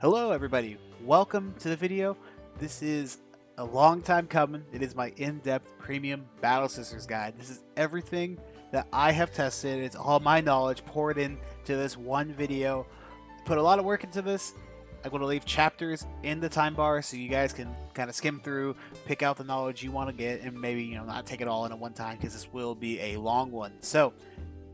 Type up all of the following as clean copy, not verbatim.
Hello everybody, welcome to the video. This is a long time coming. It is my in-depth premium Battle Sisters guide. This is everything that I have tested. It's all my knowledge poured into this one video. Put a lot of work into this. I'm going to leave chapters in the time bar so you guys can kind of skim through, pick out the knowledge you want to get, and maybe not take it all in at one time because this will be a long one. So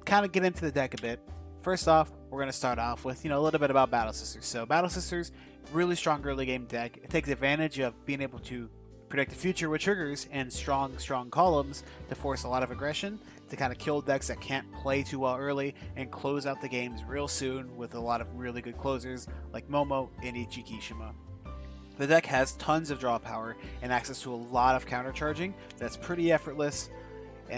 kind of get into the deck a bit. First off, we're going to start off with, a little bit about Battle Sisters. So Battle Sisters, really strong early game deck. It takes advantage of being able to predict the future with triggers and strong columns to force a lot of aggression, to kind of kill decks that can't play too well early and close out the games real soon with a lot of really good closers like Momo and Ichikishima. The deck has tons of draw power and access to a lot of countercharging that's pretty effortless,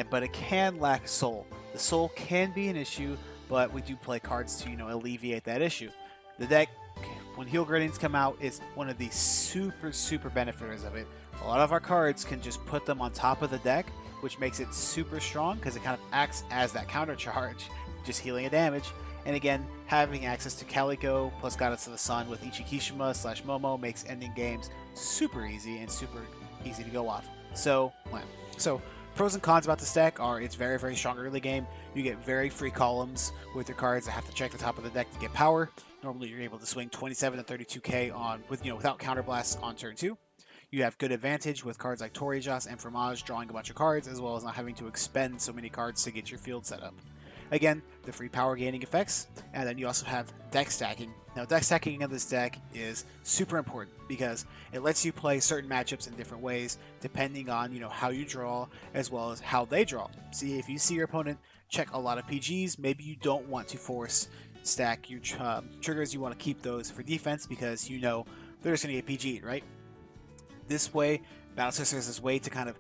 but it can lack soul. The soul can be an issue, but we do play cards to alleviate that issue. The deck, when Heal Gradients come out, is one of the super benefiters of it. A lot of our cards can just put them on top of the deck, which makes it super strong because it kind of acts as that counter charge, just healing a damage. And again, having access to Calico plus Goddess of the Sun with Ichikishima / Momo makes ending games super easy and super easy to go off. So pros and cons about this deck are it's very strong early game. You get very free columns with your cards that have to check the top of the deck to get power. Normally you're able to swing 27 to 32k on without counterblasts on turn 2. You have good advantage with cards like Torijas and Fromage drawing a bunch of cards, as well as not having to expend so many cards to get your field set up. Again, the free power gaining effects, and then you also have deck stacking. Now, deck stacking in this deck is super important because it lets you play certain matchups in different ways depending on how you draw as well as how they draw. See, if you see your opponent check a lot of PGs, maybe you don't want to force stack your triggers. You want to keep those for defense because they're just going to get PG'd, right? This way, Battle Sisters is a way to kind of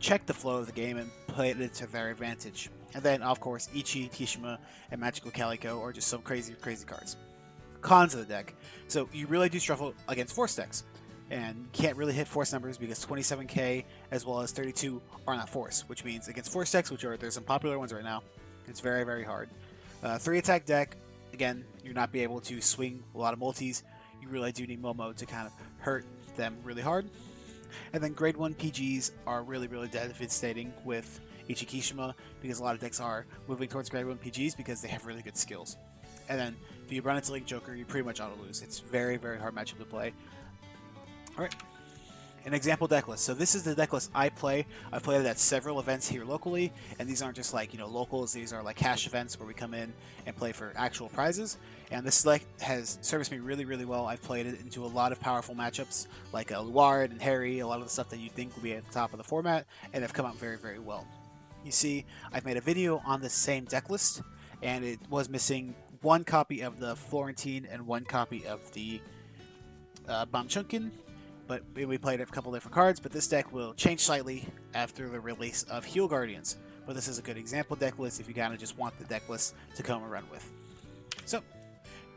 check the flow of the game and play it to their advantage. And then, of course, Ichi, Tishima, and Magical Calico are just some crazy cards. Cons of the deck. So you really do struggle against Force decks. And you can't really hit Force numbers because 27k as well as 32 are not Force, which means against Force decks, there's some popular ones right now, it's very hard. 3-attack deck, again, you're not be able to swing a lot of multis. You really do need Momo to kind of hurt them really hard. And then grade 1 PGs are really devastating with Ichikishima because a lot of decks are moving towards grade 1 PGs because they have really good skills. And then if you run into Link Joker, you pretty much auto lose. It's very hard matchup to play. Alright, an example deck list. So this is the deck list I play. I've played it at several events here locally, and these aren't just like locals. These are like cash events where we come in and play for actual prizes. And this deck has serviced me really well. I've played it into a lot of powerful matchups like Luard and Harry, a lot of the stuff that you think will be at the top of the format, and have come out very well. You see, I've made a video on the same deck list, and it was missing one copy of the Florentine and one copy of the Bamchunkin, but we played a couple different cards. But this deck will change slightly after the release of Heal Guardians. But this is a good example deck list if you kind of just want the deck list to come and run with. So,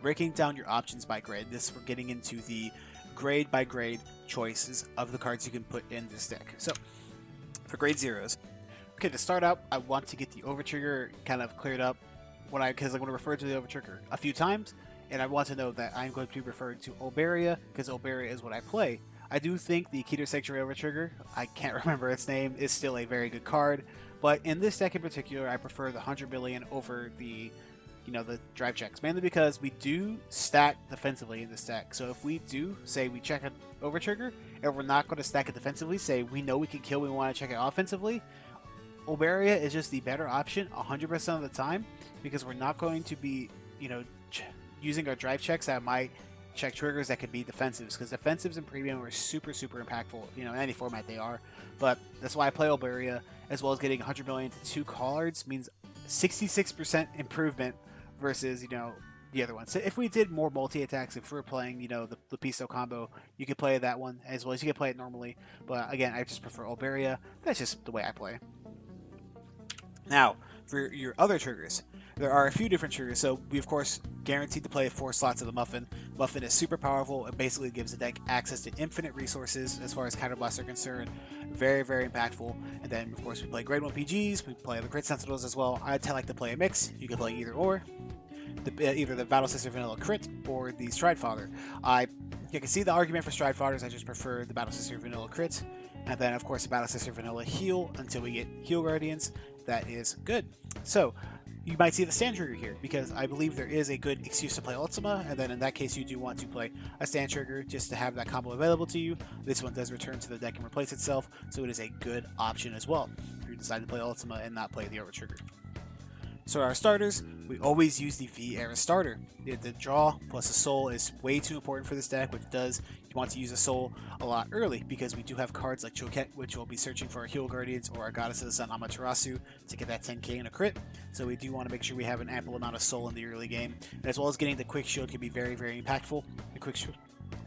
breaking down your options by grade, we're getting into the grade by grade choices of the cards you can put in this deck. So, for grade 0s, okay, to start out, I want to get the Overtrigger kind of cleared up because I'm going to refer to the Overtrigger a few times, and I want to know that I'm going to be referring to Oberia because Oberia is what I play. I do think the Keter Sanctuary Overtrigger, I can't remember its name, is still a very good card, but in this deck in particular, I prefer the 100 billion over the the drive checks, mainly because we do stack defensively in this deck. So if we do, say we check an Overtrigger, and we're not going to stack it defensively, say we know we can kill, we want to check it offensively, Oberia is just the better option 100% of the time, because we're not going to be, using our drive checks that might check triggers that could be defensives, because defensives in premium are super impactful, in any format they are. But that's why I play Oberia, as well as getting 100 million to 2 cards means 66% improvement versus, the other one. So if we did more multi-attacks, if we were playing, the Piso combo, you could play that one as well as you could play it normally. But again, I just prefer Oberia. That's just the way I play. Now, for your other triggers, there are a few different triggers. So we, of course, guaranteed to play 4 slots of the Muffin. Muffin is super powerful. It basically gives the deck access to infinite resources as far as counterblasts are concerned. Very impactful. And then, of course, we play grade 1 PGs. We play the Crit Sentinels as well. I like to play a mix. You can play either or. either the Battle Sister Vanilla Crit or the Stride Fodder. You can see the argument for Stride Fodders. I just prefer the Battle Sister Vanilla Crit. And then, of course, the Battle Sister Vanilla Heal until we get Heal Guardians. That is good. So, you might see the stand trigger here, because I believe there is a good excuse to play Ultima, and then in that case you do want to play a stand trigger just to have that combo available to you. This one does return to the deck and replace itself, so it is a good option as well if you decide to play Ultima and not play the Over Trigger. So our starters, we always use the V-Era starter. The draw plus a soul is way too important for this deck, which does you want to use a soul a lot early, because we do have cards like Choquette, which will be searching for our Heal Guardians or our Goddess of the Sun Amaterasu to get that 10k and a crit. So we do want to make sure we have an ample amount of soul in the early game, and as well as getting the Quick Shield can be very, very impactful. The Quick Shield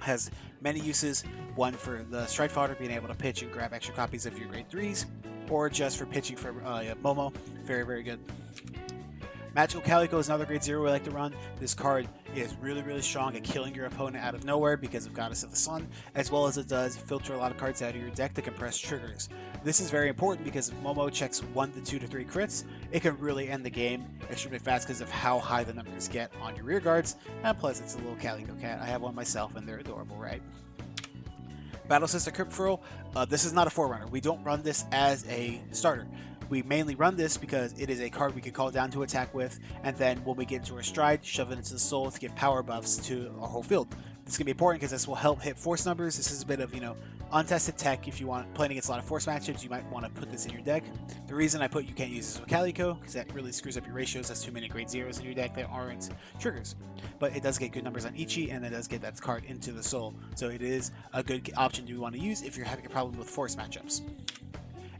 has many uses. One for the Stride Fodder, being able to pitch and grab extra copies of your grade 3s, or just for pitching for Momo. Very, very good. Magical Calico is another grade 0 we like to run. This card is really, really strong at killing your opponent out of nowhere because of Goddess of the Sun, as well as it does filter a lot of cards out of your deck to compress triggers. This is very important because if Momo checks 1 to 2 to 3 crits, it can really end the game extremely fast because of how high the numbers get on your rear guards, and plus it's a little Calico cat. I have one myself and they're adorable, right? Battle Sister Crypt Furl, this is not a Forerunner. We don't run this as a starter. We mainly run this because it is a card we can call down to attack with, and then when we get into our stride, shove it into the soul to give power buffs to our whole field. This is going to be important because this will help hit force numbers. This is a bit of, untested tech. If you want playing against a lot of force matchups, you might want to put this in your deck. The reason I put you can't use this with Calico, because that really screws up your ratios. That's too many grade zeros in your deck that aren't triggers. But it does get good numbers on Ichi, and it does get that card into the soul. So it is a good option you want to use if you're having a problem with force matchups.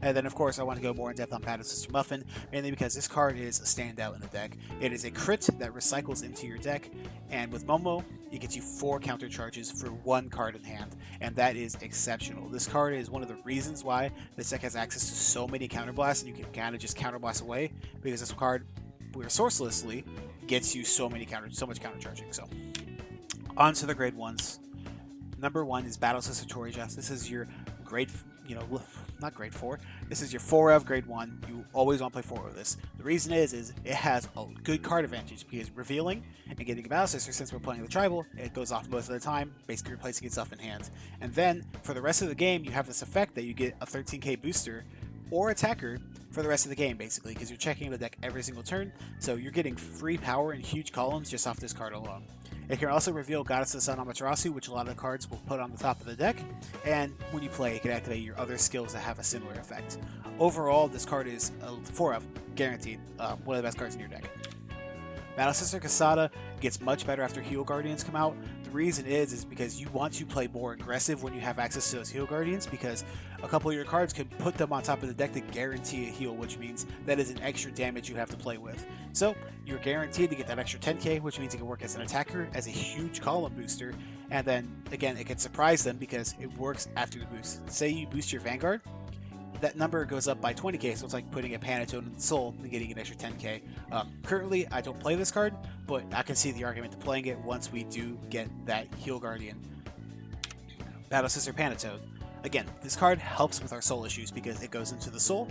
And then, of course, I want to go more in depth on Battle Sister Muffin, mainly because this card is a standout in the deck. It is a crit that recycles into your deck, and with Momo, it gets you 4 counter charges for 1 card in hand, and that is exceptional. This card is one of the reasons why this deck has access to so many counterblasts, and you can kind of just counterblast away, because this card, resourcelessly, gets you so much counter charging. So, on to the grade 1s. Number 1 is Battle Sister Torija. This is your grade, not grade 4. This is your 4 of grade 1. You always want to play 4 of this. The reason is it has a good card advantage because revealing and getting a Battle Sister, since we're playing the tribal, it goes off most of the time, basically replacing itself in hand. And then for the rest of the game, you have this effect that you get a 13k booster or attacker for the rest of the game, basically, because you're checking the deck every single turn, so you're getting free power in huge columns just off this card alone. It can also reveal Goddess of the Sun Amaterasu, which a lot of the cards will put on the top of the deck, and when you play, it can activate your other skills that have a similar effect. Overall, this card is a 4 of, guaranteed, one of the best cards in your deck. Battle Sister Casada gets much better after Heal Guardians come out. The reason is because you want to play more aggressive when you have access to those Heal Guardians, because a couple of your cards can put them on top of the deck to guarantee a heal, which means that is an extra damage you have to play with. So you're guaranteed to get that extra 10k, which means it can work as an attacker, as a huge column booster, and then again it can surprise them because it works after the boost. Say you boost your Vanguard, that number goes up by 20k, so it's like putting a Panatone in the soul and getting an extra 10k. Currently, I don't play this card, but I can see the argument to playing it once we do get that Heal Guardian. Battle Sister Panatone. Again, this card helps with our soul issues because it goes into the soul,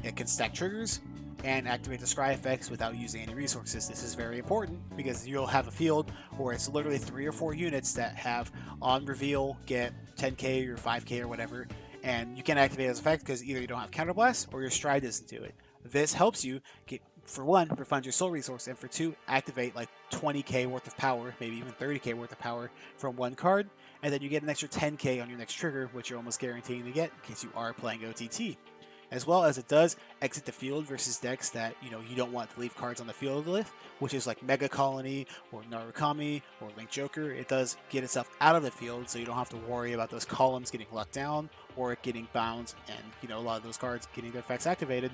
it can stack triggers, and activate the scry effects without using any resources. This is very important because you'll have a field where it's literally 3 or 4 units that have on reveal get 10k or 5k or whatever, and you can activate it as effect because either you don't have counterblast or your stride doesn't do it. This helps you get, for 1, refund your soul resource, and for 2, activate like 20k worth of power, maybe even 30k worth of power from 1 card, and then you get an extra 10k on your next trigger, which you're almost guaranteeing to get in case you are playing OTT. As well as it does exit the field versus decks that you don't want to leave cards on the field with, which is like Megacolony or Narukami or Link Joker. It does get itself out of the field, so you don't have to worry about those columns getting locked down or it getting bound, and a lot of those cards getting their effects activated.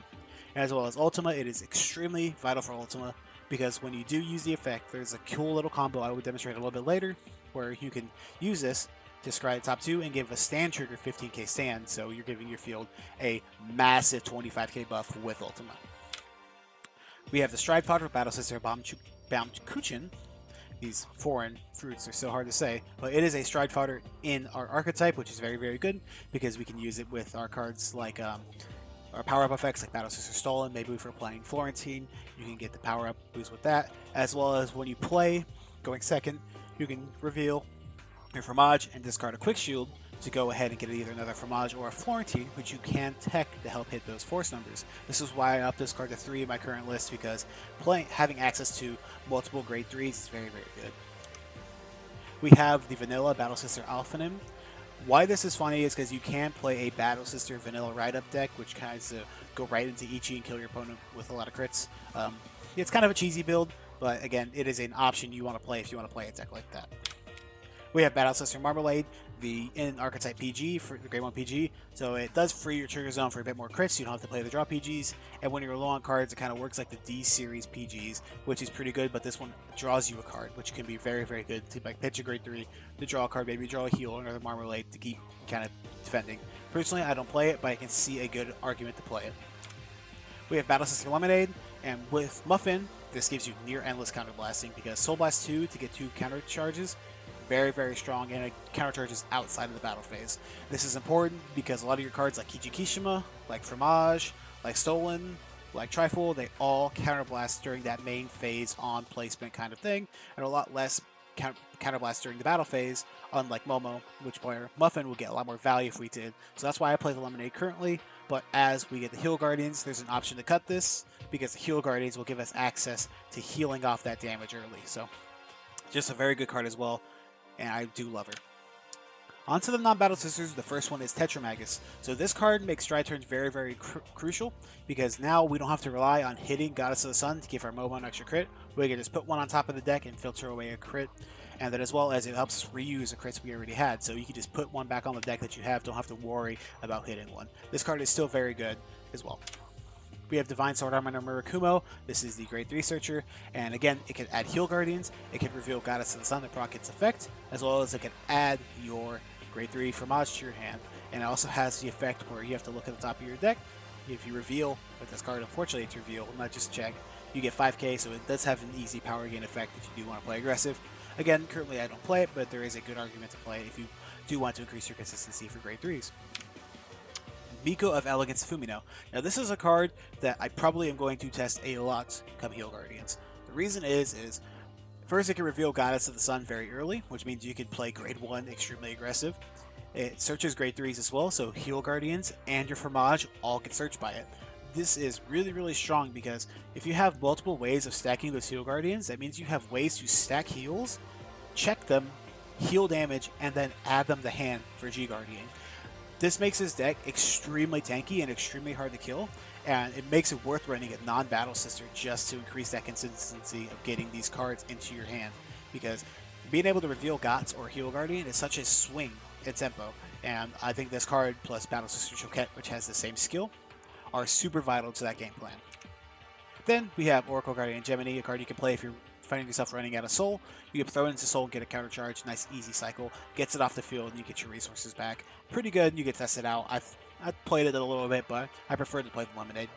And as well as Ultima, it is extremely vital for Ultima because when you do use the effect, there's a cool little combo I would demonstrate a little bit later, where you can use this to scry the top 2 and give a stand trigger 15k stand, so you're giving your field a massive 25k buff with Ultima. We have the Stride Fodder, Battle Sister Baumkuchen. These foreign fruits are so hard to say, but it is a Stride Fodder in our archetype, which is very, very good because we can use it with our cards like or power-up effects like Battle Sister Stolen. Maybe if you're playing Florentine, you can get the power-up boost with that, as well as when you play going second, you can reveal your Fromage and discard a Quick Shield to go ahead and get either another Fromage or a Florentine, which you can tech to help hit those force numbers. This is why I up this card to 3 in my current list, because having access to multiple grade 3s is very, very good. We have the Vanilla Battle Sister Alphanim. Why this is funny is because you can play a Battle Sister Vanilla Ride-Up deck, which kind of go right into Ichi and kill your opponent with a lot of crits. It's kind of a cheesy build, but again, it is an option you want to play if you want to play a deck like that. We have Battle Sister Marmalade, the in-archetype PG for the Grade 1 PG, so it does free your trigger zone for a bit more crits, so you don't have to play the draw PGs, and when you're low on cards, it kind of works like the D-Series PGs, which is pretty good, but this one draws you a card, which can be very, very good to like pitch a Grade 3, to draw a card, maybe draw a heal or another Marmalade to keep kind of defending. Personally, I don't play it, but I can see a good argument to play it. We have Battle Sister Lemonade, and with Muffin, this gives you near endless counterblasting, because Soul Blast 2 to get 2 counter charges, very, very strong, and it countercharges outside of the battle phase. This is important because a lot of your cards like Kijikishima, like Fromage, like Stolen, like Trifle, they all counterblast during that main phase on placement kind of thing, and a lot less counterblast during the battle phase, unlike Momo, which player Muffin will get a lot more value if we did. So that's why I play the Lemonade currently, but as we get the Heal Guardians, there's an option to cut this, because the Heal Guardians will give us access to healing off that damage early. So just a very good card as well, and I do love her. On to the non-battle sisters. The first one is Tetramagus. So this card makes stride turns very, very crucial, because now we don't have to rely on hitting Goddess of the Sun to give our Momo an extra crit. We can just put one on top of the deck and filter away a crit, and then as well as it helps us reuse the crits we already had. So you can just put one back on the deck that you have, don't have to worry about hitting one. This card is still very good as well. We have Divine Sword Armor Murakumo. This is the Grade 3 Searcher, and again, it can add Heal Guardians, it can reveal Goddess of the Sun to proc its effect, as well as it can add your Grade 3 Fromage to your hand, and it also has the effect where you have to look at the top of your deck. If you reveal with this card, unfortunately it's reveal, not just check, you get 5k, so it does have an easy power gain effect if you do want to play aggressive. Again, currently I don't play it, but there is a good argument to play if you do want to increase your consistency for Grade 3s. Miko of Elegance Fumino. Now this is a card that I probably am going to test a lot come Heal Guardians. The reason is first it can reveal Goddess of the Sun very early, which means you can play Grade 1 extremely aggressive. It searches Grade 3s as well, so Heal Guardians and your Fromage all get searched by it. This is really, really strong, because if you have multiple ways of stacking those Heal Guardians, that means you have ways to stack heals, check them, heal damage, and then add them to hand for G Guardian. This makes this deck extremely tanky and extremely hard to kill, and it makes it worth running a non-battle sister just to increase that consistency of getting these cards into your hand, because being able to reveal GOTS or Heal Guardian is such a swing in tempo, and I think this card plus Battle Sister Choquette, which has the same skill, are super vital to that game plan. Then we have Oracle Guardian Gemini, a card you can play if you're finding yourself running out of soul. You can throw it into soul and get a counter charge, nice easy cycle, gets it off the field and you get your resources back. Pretty good, you can test it out. I've played it a little bit, but I prefer to play the Lemonade.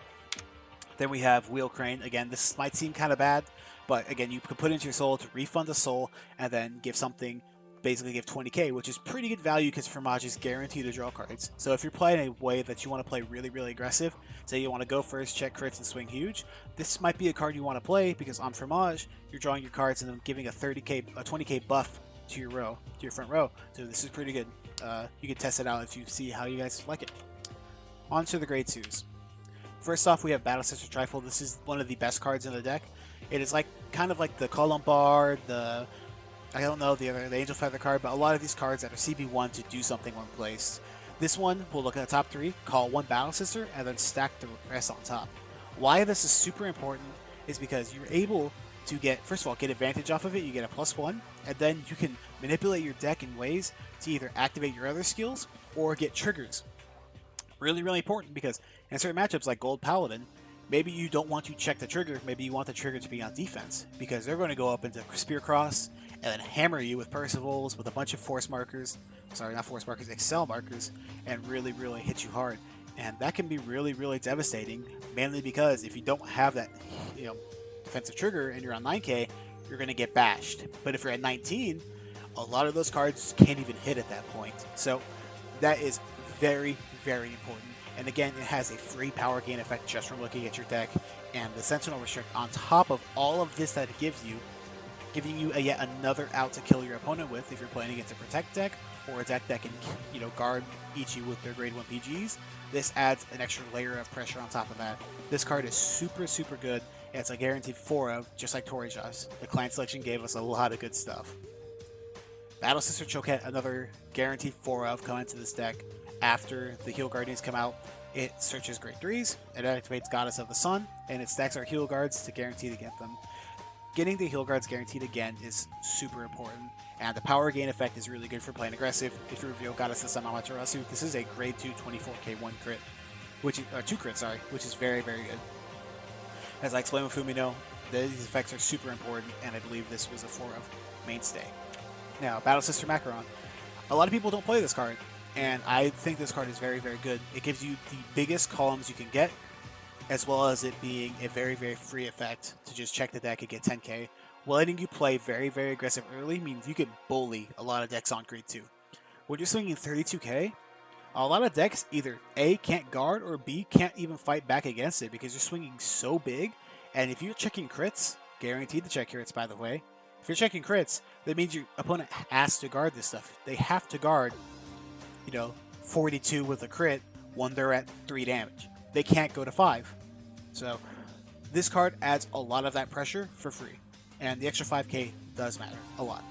Then we have Wheel Crane. Again, this might seem kind of bad, but again, you can put it into your soul to refund the soul and then give something, basically give 20k, which is pretty good value because Fromage is guaranteed to draw cards. So if you're playing a way that you want to play really, really aggressive, say you want to go first, check crits, and swing huge, this might be a card you want to play, because on Fromage, you're drawing your cards and then giving a 20k buff to your row, to your front row. So this is pretty good. You can test it out if you see how you guys like it. On to the Grade 2s. First off, we have Battle Sister Trifle. This is one of the best cards in the deck. It is like kind of like the Columbard, the Angel Feather card, but a lot of these cards that are CB1 to do something when placed. This one will look at the top 3, call one Battle Sister, and then stack the rest on top. Why this is super important is because you're able to get, first of all, get advantage off of it. You get a +1, and then you can manipulate your deck in ways to either activate your other skills or get triggers. Really, really important, because in certain matchups like Gold Paladin, maybe you don't want to check the trigger, maybe you want the trigger to be on defense, because they're going to go up into Spear Cross and then hammer you with Percivals, with a bunch of force markers, sorry, not force markers, Excel markers, and really, really hit you hard. And that can be really, really devastating, mainly because if you don't have that, defensive trigger and you're on 9k, you're going to get bashed. But if you're at 19, a lot of those cards can't even hit at that point. So that is very, very important. And again, it has a free power gain effect just from looking at your deck, and the Sentinel Restrict on top of all of this that it gives you, giving you yet another out to kill your opponent with if you're playing against a Protect deck or a deck that can, guard Ichi with their grade 1 PGs. This adds an extra layer of pressure on top of that. This card is super, super good, and it's a guaranteed 4 of, just like Torijas. The client selection gave us a lot of good stuff. Battle Sister Choquette, another guaranteed 4 of coming to this deck. After the Heal Guardians come out, it searches grade 3s, it activates Goddess of the Sun, and it stacks our Heal Guards to guarantee to get them. Getting the Heal Guards guaranteed again is super important, and the power gain effect is really good for playing aggressive. If you reveal Goddess of the Sun Amaterasu, this is a grade 2 24k 1 crit, which is, 2 crit, sorry, which is very, very good. As I explained with Fumino, these effects are super important, and I believe this was a 4 of mainstay. Now, Battle Sister Macaron. A lot of people don't play this card, and I think this card is very, very good. It gives you the biggest columns you can get, as well as it being a very, very free effect to just check the deck and get 10k. Letting you play very, very aggressive early means you can bully a lot of decks on grade 2. When you're swinging 32k, a lot of decks either A, can't guard, or B, can't even fight back against it because you're swinging so big. And if you're checking crits, guaranteed to check crits by the way, if you're checking crits, that means your opponent has to guard this stuff. They have to guard, 42 with a crit when they're at 3 damage. They can't go to 5. So this card adds a lot of that pressure for free. And the extra 5k does matter a lot.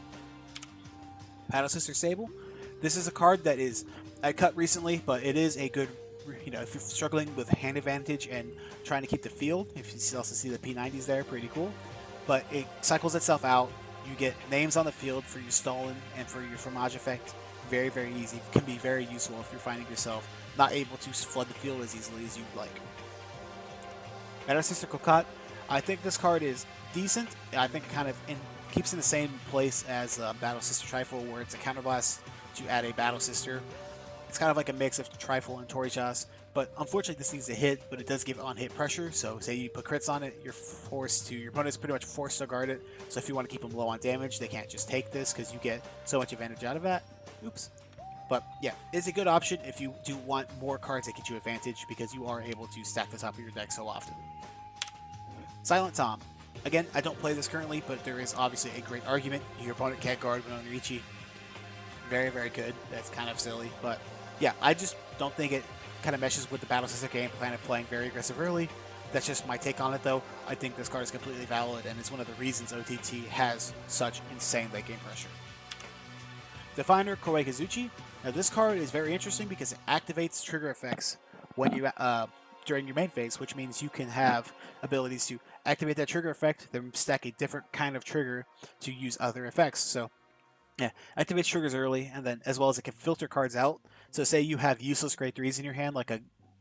Battle Sister Sable. This is a card that is, I cut recently, but it is a good, if you're struggling with hand advantage and trying to keep the field, if you also see the P90s there, pretty cool. But it cycles itself out. You get names on the field for your Stolen and for your Fromage effect. Very, very easy. It can be very useful if you're finding yourself not able to flood the field as easily as you'd like. Battle Sister Cocotte. I think this card is decent. I think it kind of keeps in the same place as Battle Sister Trifle, where it's a counterblast to add a Battle Sister. It's kind of like a mix of Trifle and Torijas, but unfortunately this needs a hit, but it does give on-hit pressure. So say you put crits on it, your opponent's pretty much forced to guard it. So if you want to keep them low on damage, they can't just take this because you get so much advantage out of that. Oops. But yeah, it's a good option if you do want more cards that get you advantage because you are able to stack the top of your deck so often. Silent Tom. Again, I don't play this currently, but there is obviously a great argument. Your opponent can't guard when on Ichi. Very, very good. That's kind of silly, but yeah, I just don't think it kind of meshes with the Battle Sister game plan of playing very aggressive early. That's just my take on it, though. I think this card is completely valid, and it's one of the reasons OTT has such insane late game pressure. Definer Koei Kazuchi. Now, this card is very interesting because it activates trigger effects when you during your main phase, which means you can have abilities to activate that trigger effect, then stack a different kind of trigger to use other effects. So, yeah, activates triggers early, and then as well as it can filter cards out. So, say you have useless grade 3s in your hand, like a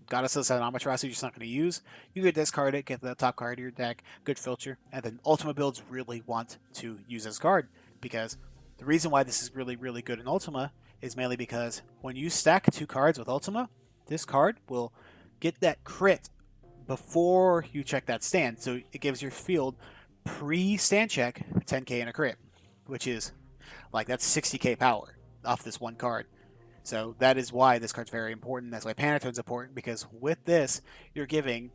Goddess of the Sun Amaterasu you're just not going to use, you could discard it, get the top card of your deck, good filter, and then Ultima builds really want to use this card because the reason why this is really, really good in Ultima is mainly because when you stack 2 cards with Ultima, this card will get that crit before you check that stand. So it gives your field pre-stand check 10k and a crit, which is like that's 60k power off this one card. So that is why this card's very important. That's why Panatone's important, because with this, you're giving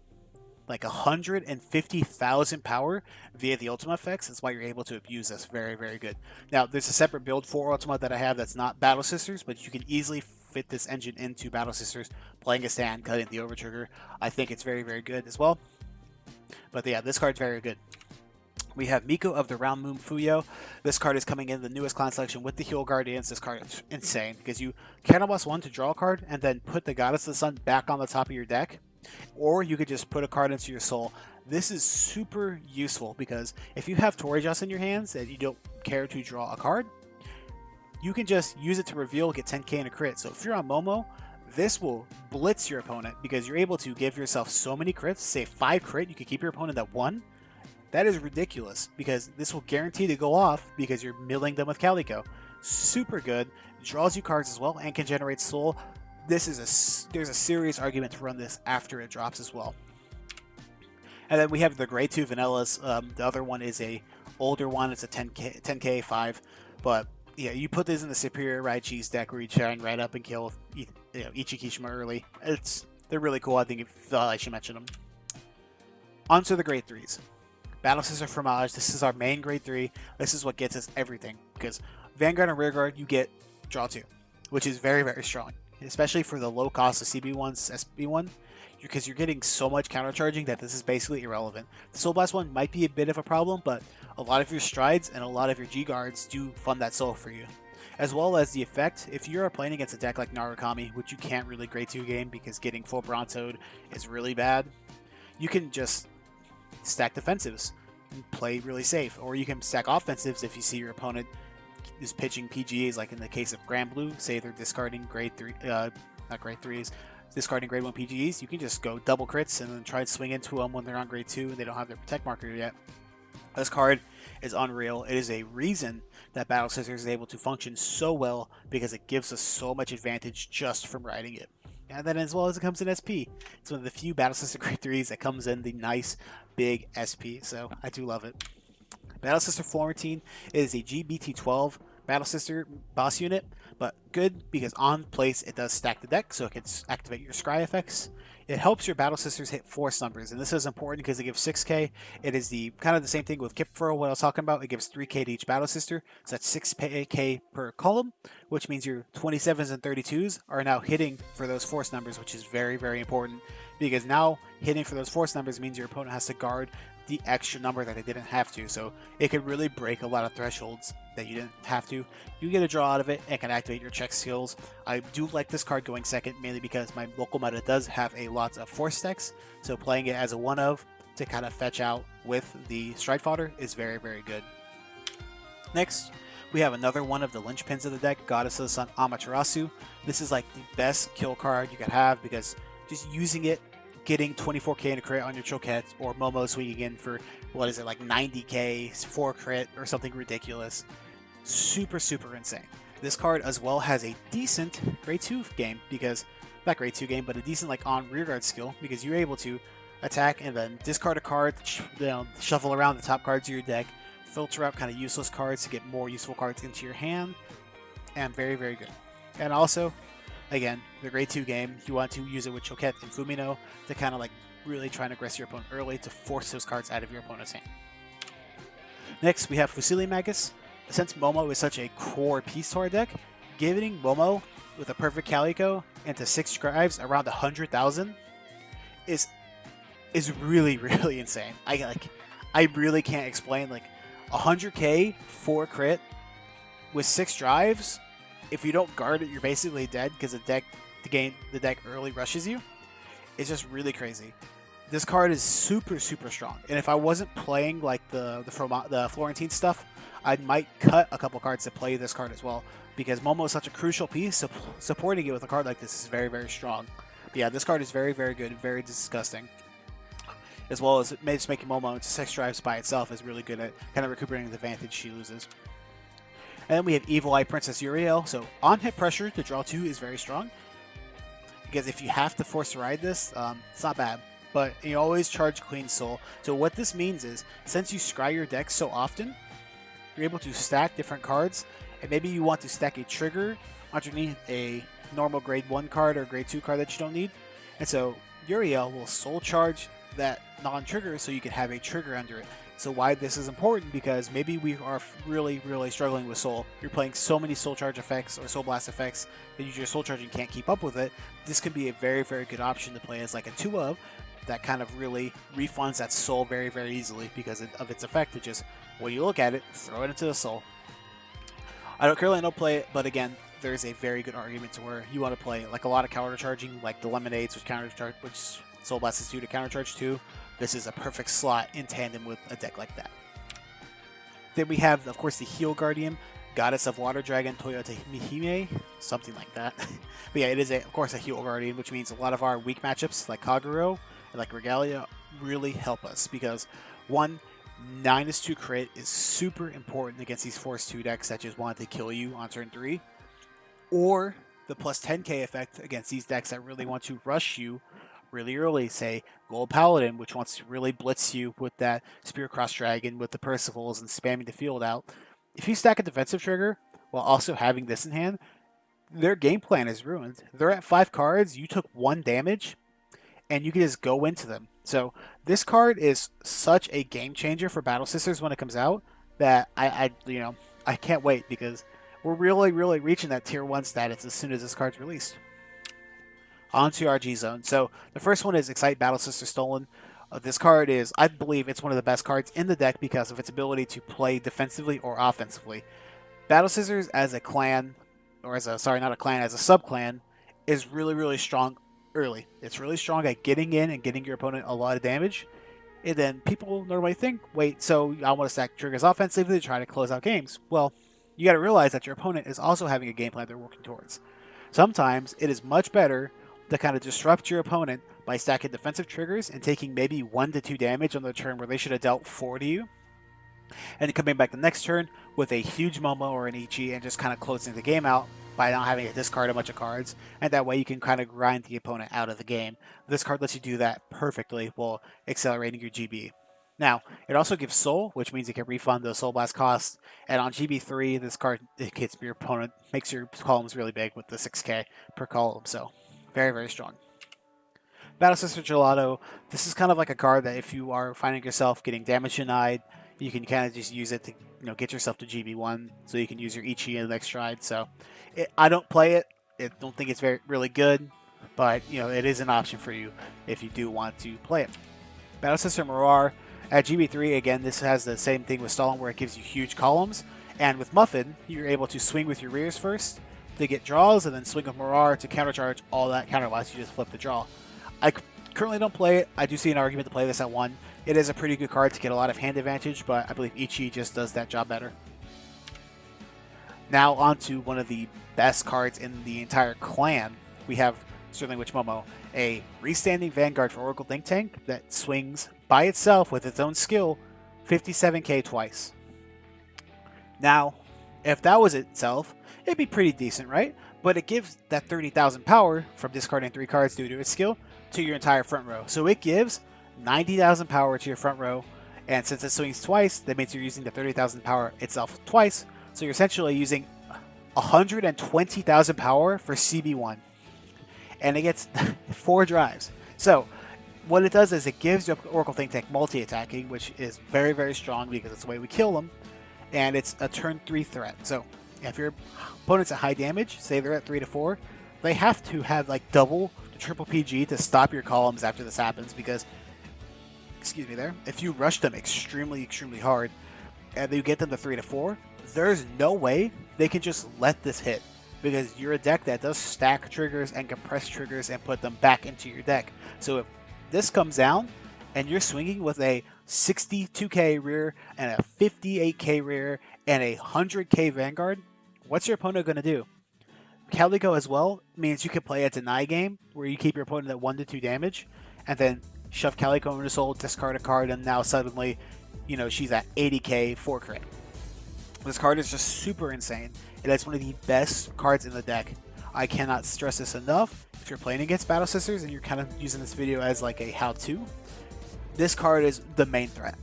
like 150,000 power via the Ultima effects. That's why you're able to abuse this. Very, very good. Now, there's a separate build for Ultima that I have that's not Battle Sisters, but you can easily fit this engine into Battle Sisters, playing a stand, cutting the overtrigger. I think it's very, very good as well. But yeah, this card's very good. We have Miko of the Round Moon Fuyo. This card is coming in the newest clan selection with the Heal Guardians. This card is insane because you counterblast 1 to draw a card and then put the Goddess of the Sun back on the top of your deck. Or you could just put a card into your soul. This is super useful because if you have Torijas in your hands and you don't care to draw a card, you can just use it to reveal, get 10k and a crit. So if you're on Momo, this will blitz your opponent because you're able to give yourself so many crits. Say 5 crit, you can keep your opponent at 1. That is ridiculous because this will guarantee to go off because you're milling them with Calico. Super good, draws you cards as well, and can generate soul. There's a serious argument to run this after it drops as well. And then we have the grade 2 vanillas. The other one is a older one. It's a 10k 5. But yeah, you put this in the superior Rai Cheese deck where you try and right up and kill Ichikishima early. It's They're really cool. I think I should mention them. Onto the grade 3s. Battle Sister Fromage. This is our main grade 3. This is what gets us everything. Because Vanguard and Rearguard, you get draw 2, which is very, very strong. Especially for the low cost of CB1's SB1. Because you're getting so much countercharging that this is basically irrelevant. The Soul Blast one might be a bit of a problem, but a lot of your strides and a lot of your G guards do fund that soul for you. As well as the effect, if you're playing against a deck like Narukami, which you can't really grade 2 game because getting full Brontoed is really bad, you can just stack defensives and play really safe. Or you can stack offensives if you see your opponent is pitching PGAs, like in the case of Granblue, say they're discarding grade 3, not grade 3s, discarding grade 1 PGEs, you can just go double crits and then try to swing into them when they're on grade 2 and they don't have their protect marker yet. This card is unreal. It is a reason that Battle Scissors is able to function so well because it gives us so much advantage just from riding it. And then as well as it comes in SP. It's one of the few Battle Sister grade 3s that comes in the nice big SP, so I do love it. Battle Sister Florentine is a GBT12 Battle Sister boss unit, but good because on place it does stack the deck, so it can activate your scry effects. It helps your Battle Sisters hit force numbers, and this is important because it gives 6k. It is the kind of the same thing with Kipfurl, what I was talking about. It gives 3k to each Battle Sister, so that's 6k per column, which means your 27s and 32s are now hitting for those force numbers, which is very, very important, because now hitting for those force numbers means your opponent has to guard the extra number that they didn't have to, so it could really break a lot of thresholds that you didn't have to. You get a draw out of it and can activate your check skills. I do like this card going second, mainly because my local meta does have a lot of force decks, so playing it as a one of to kind of fetch out with the stride fodder is very, very good. Next, we have another one of the linchpins of the deck, Goddess of the Sun Amaterasu. This is like the best kill card you could have because just using it, getting 24k in a crit on your Choquette, or Momo swinging in for, what is it, like 90k, 4 crit, or something ridiculous. Super, super insane. This card as well has a decent grade 2 game, because, not grade 2 game, but a decent like on rearguard skill, because you're able to attack and then discard a card, shuffle around the top cards of your deck, filter out kind of useless cards to get more useful cards into your hand, and very, very good. And also, again, the grade 2 game, you want to use it with Choquette and Fumino to kind of like really try and aggress your opponent early to force those cards out of your opponent's hand. Next, we have Fusili Magus. Since Momo is such a core piece to our deck, giving Momo with a perfect Calico into 6 scribes around 100,000 is really, really insane. I really can't explain, like 100k 4 crit with 6 drives. If you don't guard it, you're basically dead because the deck early rushes you. It's just really crazy. This card is super, super strong. And if I wasn't playing like the Florentine stuff, I might cut a couple cards to play this card as well, because Momo is such a crucial piece, so supporting it with a card like this is very, very strong. But yeah, this card is very, very good, very disgusting. As well as just making Momo into 6 drives by itself is really good at kind of recuperating the advantage she loses. And then we have Evil Eye Princess Uriel. So on hit pressure, the draw 2 is very strong, because if you have to force to ride this, it's not bad. But you always charge Queen Soul. So what this means is, since you scry your deck so often, you're able to stack different cards, and maybe you want to stack a trigger underneath a normal grade 1 card or grade 2 card that you don't need. And so Uriel will soul charge that non-trigger so you can have a trigger under it. So why this is important, because maybe we are really, really struggling with Soul. You're playing so many Soul Charge effects or Soul Blast effects that your Soul Charging can't keep up with it. This can be a very, very good option to play as like a 2-of that kind of really refunds that Soul very, very easily because of its effect. It just, when you look at it, throw it into the Soul. I don't play it, but again, there's a very good argument to where you want to play like a lot of counter charging, like the Lemonades, which Soul Blast is 2 to counter charge 2. This is a perfect slot in tandem with a deck like that. Then we have, of course, the Heal Guardian, Goddess of Water Dragon, Toyota Mihime, something like that. But yeah, it is, of course, a Heal Guardian, which means a lot of our weak matchups, like Kagero and like Regalia, really help us. Because, one, 9-2 crit is super important against these Force 2 decks that just want to kill you on turn 3. Or the plus 10k effect against these decks that really want to rush you really early, say Gold Paladin, which wants to really blitz you with that Spear Cross Dragon with the Percivals and spamming the field out. If you stack a defensive trigger while also having this in hand, their game plan is ruined. They're at 5 cards, you took 1 damage, and you can just go into them. So this card is such a game changer for Battle Sisters when it comes out that I can't wait, because we're really reaching that tier 1 status as soon as this card's released. On to our G Zone. So the first one is Excite Battle Sister Stolen. This card is, I believe, it's one of the best cards in the deck because of its ability to play defensively or offensively. Battle Scissors as a clan, or as a, sorry, not a clan, as a sub-clan, is really strong early. It's really strong at getting in and getting your opponent a lot of damage. And then people normally think, wait, so I want to stack triggers offensively to try to close out games. Well, you got to realize that your opponent is also having a game plan they're working towards. Sometimes it is much better to kind of disrupt your opponent by stacking defensive triggers and taking maybe 1 to 2 damage on the turn where they should have dealt 4 to you, and then coming back the next turn with a huge Momo or an Ichi and just kind of closing the game out by not having to discard a bunch of cards, and that way you can kind of grind the opponent out of the game. This card lets you do that perfectly while accelerating your GB. Now, it also gives Soul, which means you can refund those Soul Blast costs, and on GB3, this card hits your opponent, makes your columns really big with the 6k per column, so very strong. Battle Sister Gelato, this is kind of like a card that if you are finding yourself getting damage denied, you can kind of just use it to get yourself to GB1, so you can use your Ichi in the next stride. So I don't play it. I don't think it's really good, but it is an option for you if you do want to play it. Battle Sister Mirar at GB3, again, this has the same thing with Stalin where it gives you huge columns, and with Muffin, you're able to swing with your rears first to get draws, and then swing with Mirar to countercharge all that counterblast. You just flip the draw. I currently don't play it. I do see an argument to play this at 1. It is a pretty good card to get a lot of hand advantage, but I believe Ichi just does that job better. Now on to one of the best cards in the entire clan. We have Sterling Witch Momo, a restanding Vanguard for Oracle Think Tank that swings by itself with its own skill 57k twice. Now, if that was itself, it'd be pretty decent, right? But it gives that 30,000 power from discarding 3 cards due to its skill to your entire front row. So it gives 90,000 power to your front row, and since it swings twice, that means you're using the 30,000 power itself twice, so you're essentially using 120,000 power for CB1, and it gets 4 drives. So what it does is it gives your Oracle Think Tank multi-attacking, which is very strong because it's the way we kill them, and it's a turn 3 threat. So if your opponent's at high damage, say they're at 3 to 4, they have to have like double the triple PG to stop your columns after this happens, because if you rush them extremely hard and you get them to 3 to 4, there's no way they can just let this hit, because you're a deck that does stack triggers and compress triggers and put them back into your deck. So if this comes down and you're swinging with a 62k rear and a 58k rear and a 100k Vanguard, what's your opponent going to do? Calico as well means you can play a deny game where you keep your opponent at 1 to 2 damage, and then shove Calico into soul, discard a card, and now suddenly, she's at 80k 4 crit. This card is just super insane. It is one of the best cards in the deck. I cannot stress this enough. If you're playing against Battle Sisters and you're kind of using this video as like a how-to, this card is the main threat.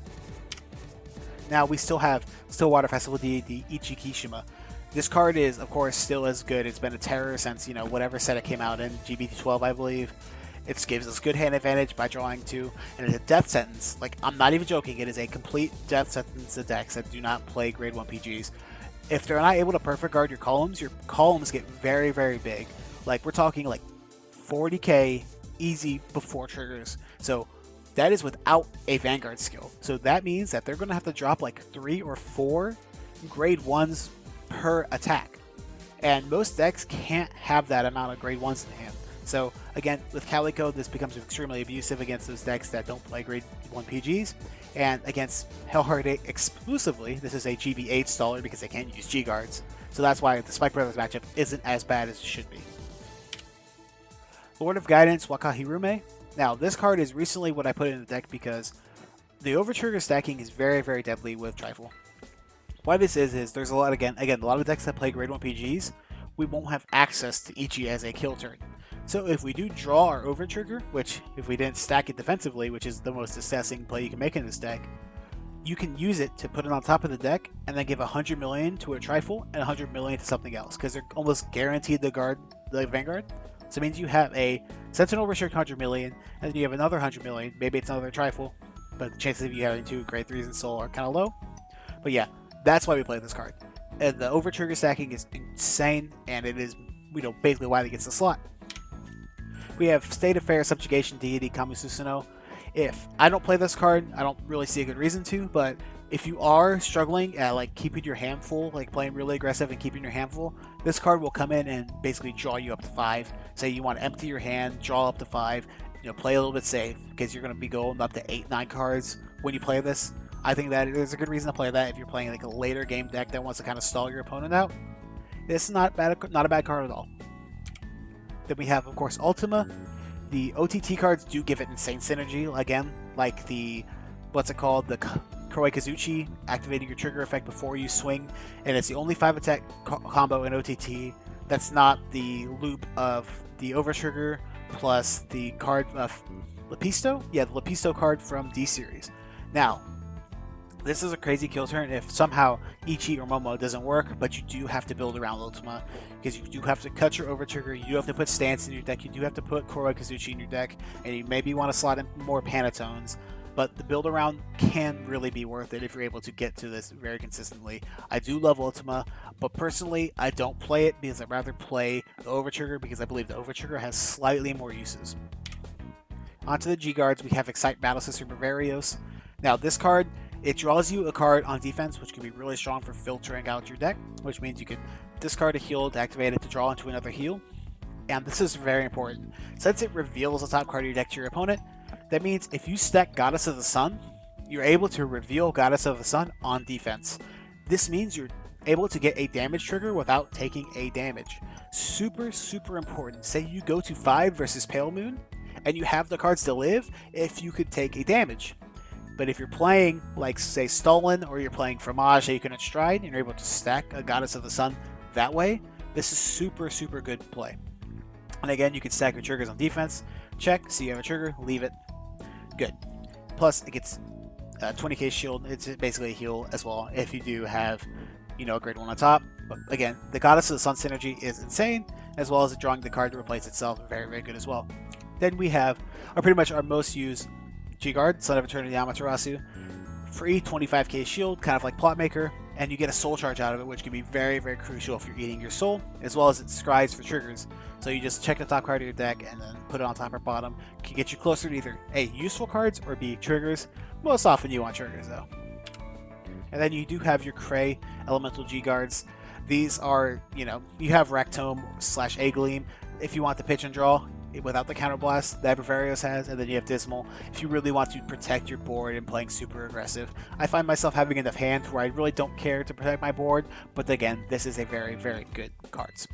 Now we still have Stillwater Festival deity Ichikishima. This card is, of course, still as good. It's been a terror since, whatever set it came out in, GBT12, I believe. It gives us good hand advantage by drawing 2, and it's a death sentence. Like, I'm not even joking, it is a complete death sentence to decks that do not play grade 1 PGs. If they're not able to perfect guard your columns get very big. Like, we're talking like 40k easy before triggers. So that is without a Vanguard skill. So that means that they're going to have to drop like 3 or 4 grade 1s per attack. And most decks can't have that amount of grade 1s in hand. So again, with Calico, this becomes extremely abusive against those decks that don't play grade 1 PGs. And against Hellheart 8 exclusively, this is a GB8 staller because they can't use G-Guards. So that's why the Spike Brothers matchup isn't as bad as it should be. Lord of Guidance, Wakahirume. Now, this card is recently what I put in the deck because the overtrigger stacking is very deadly with Trifle. Why this is there's a lot, again, a lot of decks that play grade 1 PGs, we won't have access to Ichi as a kill turn. So if we do draw our overtrigger, which if we didn't stack it defensively, which is the most assessing play you can make in this deck, you can use it to put it on top of the deck and then give 100 million to a Trifle and 100 million to something else, because they're almost guaranteed to guard the Vanguard. So it means you have a Sentinel restricted 100 million, and then you have another 100 million. Maybe it's another trifle, but the chances of you having 2 grade 3s in Soul are kind of low. But yeah, that's why we play this card. And the over trigger stacking is insane, and it is, basically why it gets the slot. We have State of Fair Subjugation Deity Kamususuno. If I don't play this card, I don't really see a good reason to, but if you are struggling at like keeping your hand full, like playing really aggressive and keeping your hand full, this card will come in and basically draw you up to 5. Say you want to empty your hand, draw up to 5, play a little bit safe, because you're going to be going up to 8, 9 cards when you play this. I think that there's a good reason to play that if you're playing like a later game deck that wants to kind of stall your opponent out. This is not a bad card at all. Then we have, of course, Ultima. The OTT cards do give it insane synergy, again, like the, the Kuroi Kazuchi, activating your trigger effect before you swing, and it's the only 5 attack combo in OTT that's not the loop of the Overtrigger plus the card of Lepisto? Yeah, the Lepisto card from D-Series. Now, this is a crazy kill turn if somehow Ichi or Momo doesn't work, but you do have to build around Ultima, because you do have to cut your Overtrigger, you do have to put Stance in your deck, you do have to put Kuroi Kazuchi in your deck, and you maybe want to slot in more Panatones, but the build around can really be worth it if you're able to get to this very consistently. I do love Ultima, but personally, I don't play it because I'd rather play the Overtrigger, because I believe the Overtrigger has slightly more uses. Onto the G-Guards, we have Excite Battle Sister Bavarios. Now, this card, it draws you a card on defense, which can be really strong for filtering out your deck, which means you can discard a heal to activate it to draw into another heal. And this is very important. Since it reveals the top card of your deck to your opponent, that means if you stack Goddess of the Sun, you're able to reveal Goddess of the Sun on defense. This means you're able to get a damage trigger without taking a damage. Super, super important. Say you go to 5 versus Pale Moon, and you have the cards to live if you could take a damage. But if you're playing, like, say, Stolen, or you're playing Fromage that you can Stride, and you're able to stack a Goddess of the Sun that way, this is super, super good play. And again, you can stack your triggers on defense. Check, see you have a trigger, leave it. Good. Plus, it gets 20k shield. It's basically a heal as well if you do have, a grade 1 on top. But again, the Goddess of the Sun synergy is insane, as well as it drawing the card to replace itself. Very, very good as well. Then we have pretty much our most used G-Guard, Son of Eternity Amaterasu. Free 25k shield, kind of like Plotmaker, and you get a soul charge out of it, which can be very, very crucial if you're eating your soul, as well as it scribes for triggers. So you just check the top card of your deck and then put it on top or bottom. Can get you closer to either A, useful cards, or B, triggers. Most often you want triggers though. And then you do have your Cray Elemental G-Guards. These are, you have Ractome / A-Gleam if you want to pitch and draw without the counterblast that Bavarios has, and then you have Dismal if you really want to protect your board and playing super aggressive. I find myself having enough hands where I really don't care to protect my board, but again, this is a very, very good cards.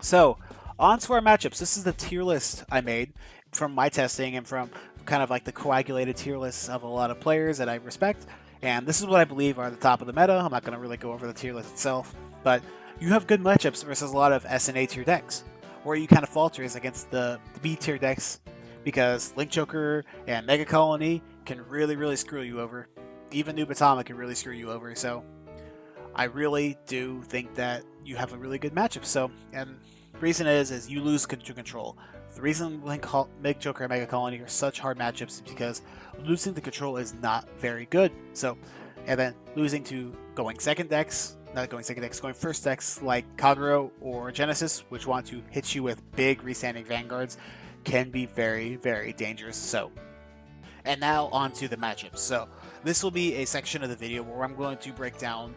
So, on to our matchups. This is the tier list I made from my testing and from kind of like the coagulated tier lists of a lot of players that I respect, and this is what I believe are the top of the meta. I'm not going to really go over the tier list itself, but you have good matchups versus a lot of S and A tier decks. Where you kind of falter is against the B tier decks, because Link Joker and Megacolony can really, really screw you over. Even Nubatama can really screw you over. So I really do think that you have a really good matchup. So, and the reason is you lose to control. The reason Link Joker and Megacolony are such hard matchups is because losing to control is not very good. So, and then losing to going first decks like Kagero or Genesis, which want to hit you with big restanding vanguards, can be very, very dangerous. So, and now on to the matchups. So, this will be a section of the video where I'm going to break down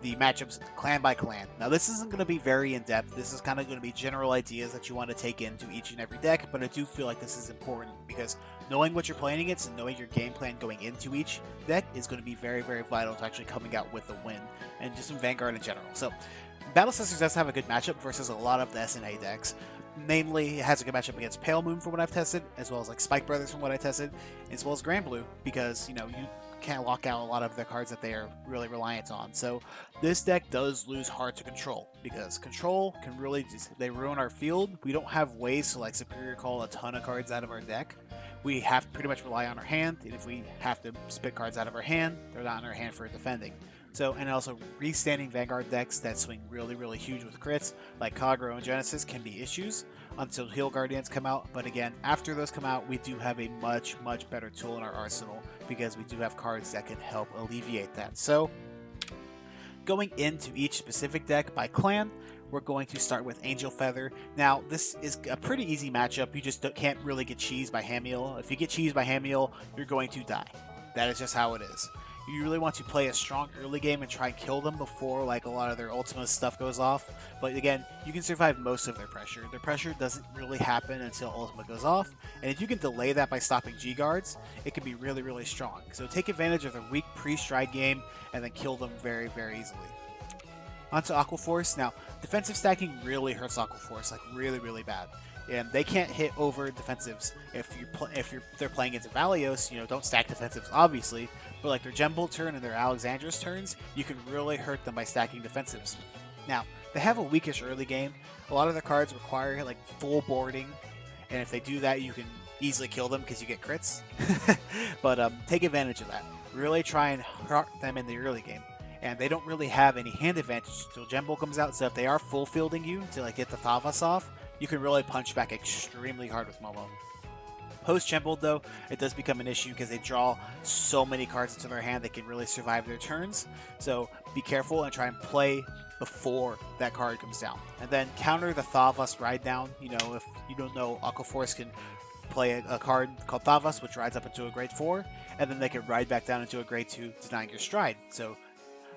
the matchups clan by clan. Now, this isn't going to be very in-depth. This is kind of going to be general ideas that you want to take into each and every deck, but I do feel like this is important because knowing what you're playing against and knowing your game plan going into each deck is going to be very, very vital to actually coming out with a win, and just in Vanguard in general. So, Battle Sisters does have a good matchup versus a lot of the S&A decks. Namely, it has a good matchup against Pale Moon from what I've tested, as well as like Spike Brothers from what I tested, as well as Granblue, because, you can't lock out a lot of the cards that they are really reliant on. So this deck does lose hard to control, because control can really they ruin our field. We don't have ways to like superior call a ton of cards out of our deck. We have to pretty much rely on our hand, and if we have to spit cards out of our hand, they're not in our hand for defending. So, and also restanding Vanguard decks that swing really huge with crits, like Kagero and Genesis, can be issues until Heal Guardians come out. But again, after those come out, we do have a much better tool in our arsenal because we do have cards that can help alleviate that. So, going into each specific deck by clan, we're going to start with Angel Feather. Now, this is a pretty easy matchup. You just can't really get cheesed by Hamiel. If you get cheesed by Hamiel, you're going to die. That is just how it is. You really want to play a strong early game and try and kill them before like a lot of their ultimate stuff goes off. But again, you can survive most of their pressure. Their pressure doesn't really happen until ultimate goes off. And if you can delay that by stopping G-guards, it can be really strong. So take advantage of the weak pre-stride game and then kill them very easily. Onto Aqua Force. Now, defensive stacking really hurts Aqua Force, like really bad. And they can't hit over defensives. If they're playing into Valios, don't stack defensives obviously, but like their Gembolt turn and their Alexandra's turns, you can really hurt them by stacking defensives. Now, they have a weakish early game. A lot of their cards require like full boarding, and if they do that, you can easily kill them because you get crits. But take advantage of that. Really try and hurt them in the early game. And they don't really have any hand advantage until Gembolt comes out, so if they are full fielding you to like get the Thavas off, you can really punch back extremely hard with Momo. Post Gembolt though, it does become an issue because they draw so many cards into their hand they can really survive their turns. So be careful and try and play before that card comes down. And then counter the Thavas ride down. If you don't know, Aqua Force can play a card called Thavas, which rides up into a grade 4, and then they can ride back down into a grade 2, denying your stride. So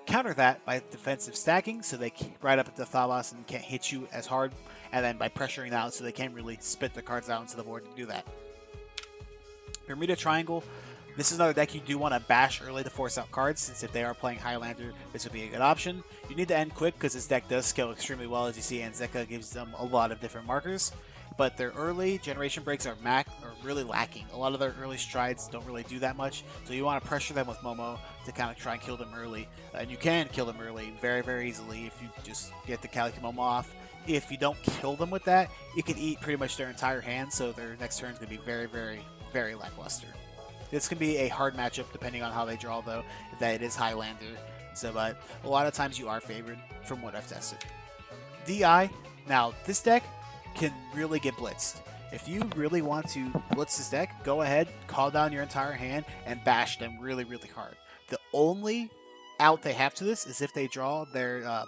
counter that by defensive stacking, so they ride up into Thavas and can't hit you as hard, and then by pressuring out so they can't really spit the cards out into the board to do that. Bermuda Triangle. This is another deck you do want to bash early to force out cards, since if they are playing Highlander, this would be a good option. You need to end quick because this deck does scale extremely well, as you see, and Zeka gives them a lot of different markers. But their early generation breaks are really lacking. A lot of their early strides don't really do that much, so you want to pressure them with Momo to kind of try and kill them early. And you can kill them early very easily if you just get the Kaliki Momo off. If you don't kill them with that, you can eat pretty much their entire hand, so their next turn is going to be very lackluster. This can be a hard matchup depending on how they draw, though, that it is Highlander. So, but a lot of times you are favored from what I've tested. DI. Now, this deck can really get blitzed. If you really want to blitz this deck, go ahead, call down your entire hand, and bash them really hard. The only out they have to this is if they draw their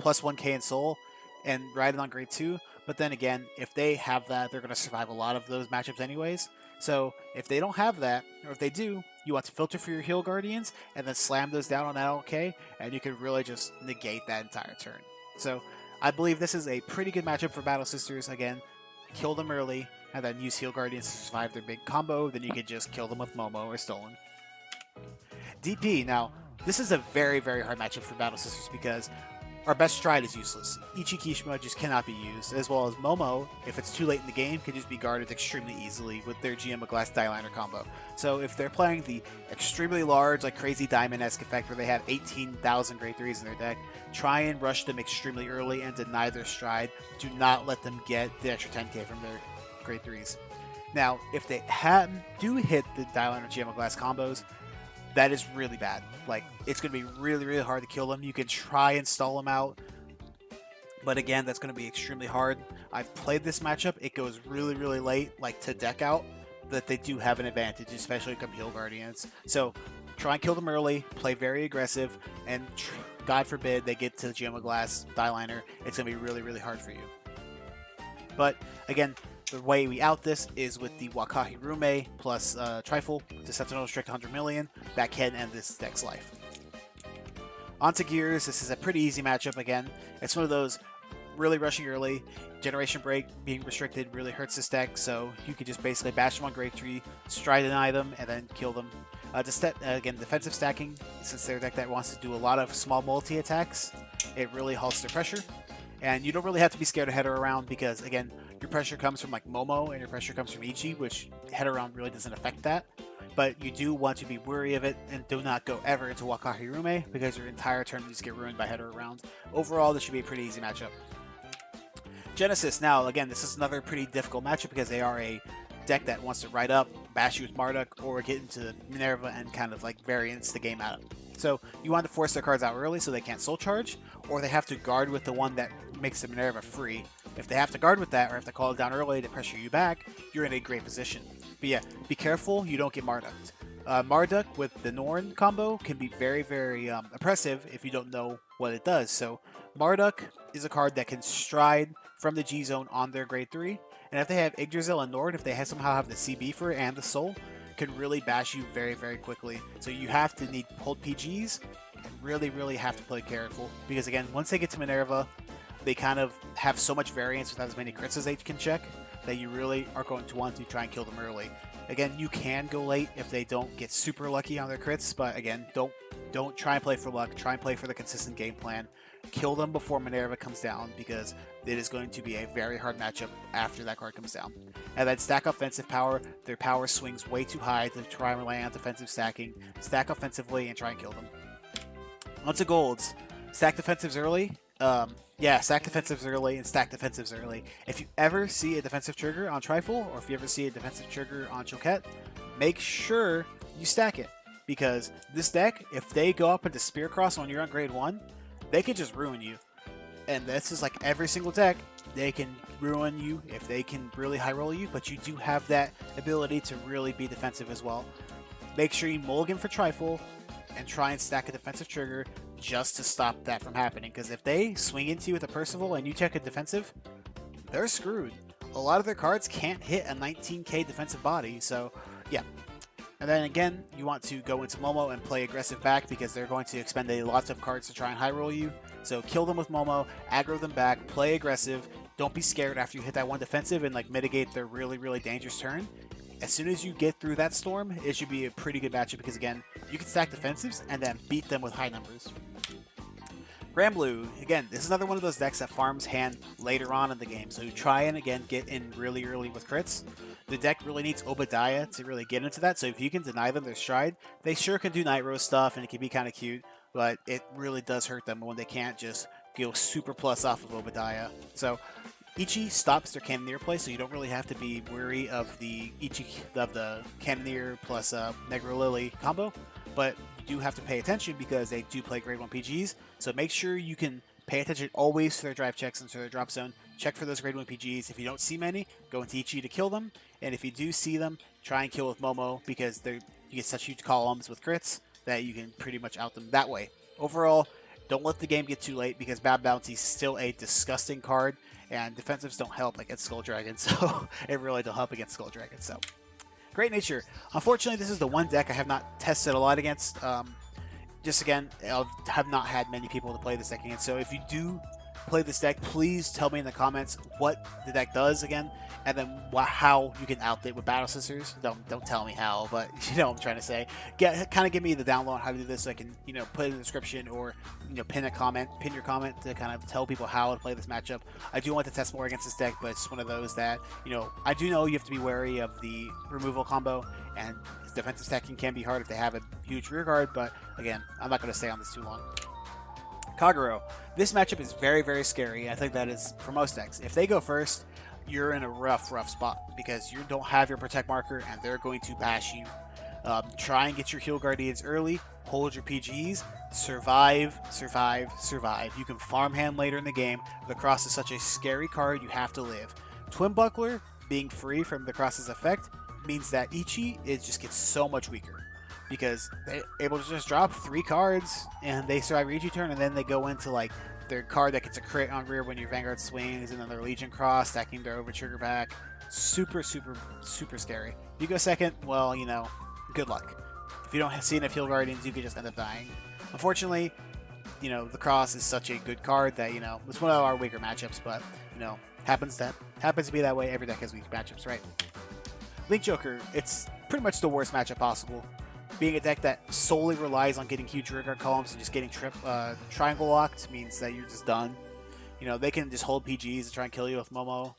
plus 1k in soul and ride it on grade 2. But then again, if they have that, they're going to survive a lot of those matchups anyways. So if they don't have that, or if they do, you want to filter for your Heal Guardians and then slam those down on that LK, and you can really just negate that entire turn. So I believe this is a pretty good matchup for Battle Sisters. Again, kill them early, and then use Heal Guardians to survive their big combo. Then you can just kill them with Momo or Stolen. DP. Now, this is a very hard matchup for Battle Sisters because our best stride is useless. Ichikishima just cannot be used, as well as Momo, if it's too late in the game, can just be guarded extremely easily with their GM Glass Dieliner combo. So if they're playing the extremely large, like crazy Diamond-esque effect where they have 18,000 grade 3s in their deck, try and rush them extremely early and deny their stride. Do not let them get the extra 10k from their grade 3s. Now, if they do hit the Dieliner GM Glass combos, that is really bad. Like, it's going to be really hard to kill them. You can try and stall them out, but again, that's going to be extremely hard. I've played this matchup. It goes really late, like to deck out, that they do have an advantage, especially come Heal Guardians. So try and kill them early, play very aggressive, and God forbid they get to the Geoma Glass Dieliner. It's going to be really hard for you. But again, the way we out this is with the Wakahi Rume plus Trifle to Sentinel Restrict 100 million. That can end this deck's life. Onto Gears. This is a pretty easy matchup again. It's one of those really rushing early. Generation Break being restricted really hurts this deck, so you can just basically bash them on grade 3, stride deny them, and then kill them. Again, defensive stacking, since they're a deck that wants to do a lot of small multi-attacks, it really halts their pressure. And you don't really have to be scared of Header Around because, again, your pressure comes from like Momo and your pressure comes from Ichi, which Header Around really doesn't affect that. But you do want to be wary of it and do not go ever into Wakahi Rume because your entire turn will just get ruined by Header Around. Overall, this should be a pretty easy matchup. Genesis. Now, again, this is another pretty difficult matchup because they are a deck that wants to ride up, bash you with Marduk, or get into Minerva and kind of like variance the game out So you want to force their cards out early so they can't soul charge, or they have to guard with the one that makes the Minerva free. If they have to guard with that, or have to call it down early to pressure you back, you're in a great position. But yeah, be careful you don't get Marduked. Marduk with the Norn combo can be very, very oppressive if you don't know what it does. So Marduk is a card that can stride from the G zone on their grade 3, and if they have Yggdrasil and Norn, if they somehow have the CB for it and the Soul, can really bash you very, very quickly. So you have to hold PGs and really, really have to play careful, because again, once they get to Minerva, they kind of have so much variance without as many crits as they can check that you really are going to want to try and kill them early. Again, you can go late if they don't get super lucky on their crits, but again, don't try and play for luck. Try and play for the consistent game plan. Kill them before Minerva comes down, because it is going to be a very hard matchup after that card comes down. And then stack offensive power. Their power swings way too high to try and rely on defensive stacking. Stack offensively and try and kill them. On to golds. Stack defensives early. Stack defensives early and stack defensives early. If you ever see a defensive trigger on Trifle, or if you ever see a defensive trigger on Choquette, make sure you stack it. Because this deck, if they go up into Spear Cross when you're on grade 1, they can just ruin you. And this is like every single deck, they can ruin you if they can really high roll you, but you do have that ability to really be defensive as well. Make sure you mulligan for Trifle and try and stack a defensive trigger just to stop that from happening, because if they swing into you with a Percival and you check a defensive, they're screwed. A lot of their cards can't hit a 19k defensive body, so yeah. And then again, you want to go into Momo and play aggressive back, because they're going to expend a lot of cards to try and high roll you. So kill them with Momo, aggro them back, play aggressive. Don't be scared after you hit that one defensive and like mitigate their really, really dangerous turn. As soon as you get through that storm, it should be a pretty good matchup, because again, you can stack defensives and then beat them with high numbers. Granblue, again, this is another one of those decks that farms hand later on in the game, so try and again get in really early with crits. The deck really needs Obadiah to really get into that, so if you can deny them their stride, they sure can do Night Rose stuff and it can be kind of cute, but it really does hurt them when they can't just go super plus off of Obadiah. So Ichi stops their Cannoneer play, so you don't really have to be wary of the Cannoneer plus Negro Lily combo, but you do have to pay attention because they do play grade 1 PGs, so make sure you can pay attention always to their drive checks and to their drop zone. Check for those grade 1 PGs. If you don't see many, go into Ichi to kill them, and if you do see them, try and kill with Momo, because you get such huge columns with crits that you can pretty much out them that way. Overall, don't let the game get too late, because Bad Bounty is still a disgusting card, and defensives don't help against Skull Dragon, so it really don't help against Skull Dragon. So, Great Nature. Unfortunately, this is the one deck I have not tested a lot against. Just again, I have not had many people to play this deck against, so if you do play this deck, please tell me in the comments what the deck does again, and then how you can out it with Battle Scissors. Don't tell me how, but you know what I'm trying to say. Kind of give me the download on how to do this, so I can put it in the description, or pin your comment to kind of tell people how to play this matchup. I do want to test more against this deck, but it's one of those that I do know you have to be wary of the removal combo, and defensive stacking can be hard if they have a huge rear guard. But again, I'm not going to stay on this too long. Kagero. This matchup is very, very scary. I think that is for most decks. If they go first, you're in a rough spot, because you don't have your protect marker and they're going to bash you. Try and get your heal guardians early, hold your PGs, survive. You can farmhand later in the game. The cross is such a scary card, you have to live. Twin Buckler, being free from the cross's effect, means that Ichi just gets so much weaker, because they're able to just drop 3 cards and they survive your Ichi turn, and then they go into like their card that gets a crit on rear when your Vanguard swings, and then their Legion Cross, stacking their over trigger back. Super scary. If you go second, well, good luck. If you don't see enough heal guardians, you could just end up dying. Unfortunately, the cross is such a good card that, it's one of our weaker matchups, but, happens to be that way. Every deck has weak matchups, right? Link Joker, it's pretty much the worst matchup possible. Being a deck that solely relies on getting huge rear guard columns and just getting triangle locked means that you're just done. They can just hold PGs and try and kill you with Momo.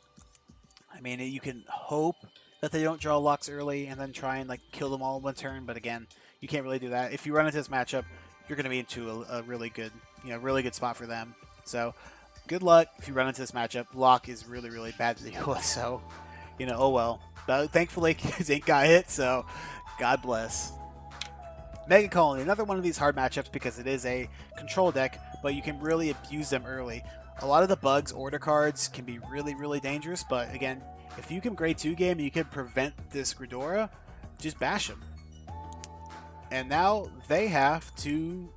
I mean, you can hope that they don't draw locks early and then try and kill them all in one turn, but again, you can't really do that. If you run into this matchup, you're going to be into a really good, really good spot for them. So, good luck if you run into this matchup. Lock is really bad to deal with, so, oh well. But thankfully, Zink got hit, so God bless. Megacolony, another one of these hard matchups because it is a control deck, but you can really abuse them early. A lot of the bugs order cards can be really dangerous, but again, if you can grade 2 game and you can prevent this Ghidorah, just bash them. And now they have to,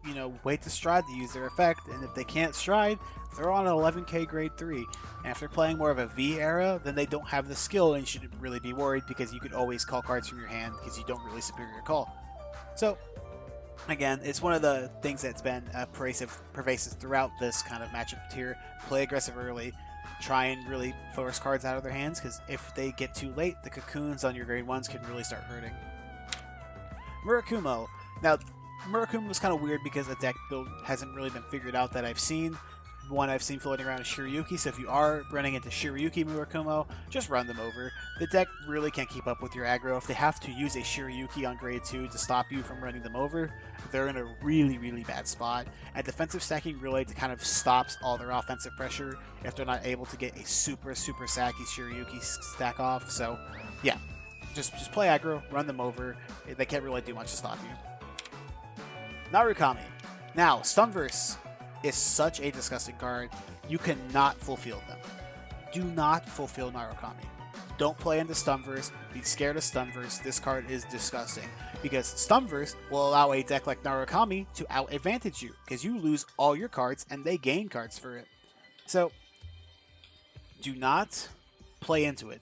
wait to stride to use their effect, and if they can't stride, they're on an 11k grade 3. And if they're playing more of a V era, then they don't have the skill, and you shouldn't really be worried because you could always call cards from your hand because you don't really superior call. So, again, it's one of the things that's been pervasive throughout this kind of matchup tier. Play aggressive early, try and really force cards out of their hands, because if they get too late, the cocoons on your grade 1s can really start hurting. Murakumo. Now, Murakumo was kind of weird because the deck build hasn't really been figured out that I've seen. One I've seen floating around is Shiryuki, so if you are running into Shiryuki Murakumo, just run them over. The deck really can't keep up with your aggro. If they have to use a Shiryuki on grade 2 to stop you from running them over, they're in a really bad spot. And defensive stacking really kind of stops all their offensive pressure if they're not able to get a super sacky Shiryuki stack off. So, yeah, just play aggro, run them over. They can't really do much to stop you. Narukami. Now, Stunverse is such a disgusting card. You cannot full field them. Do not full field Narukami. Don't play into Stunverse. Be scared of Stunverse. This card is disgusting because Stunverse will allow a deck like Narukami to out advantage you because you lose all your cards and they gain cards for it. So do not play into it.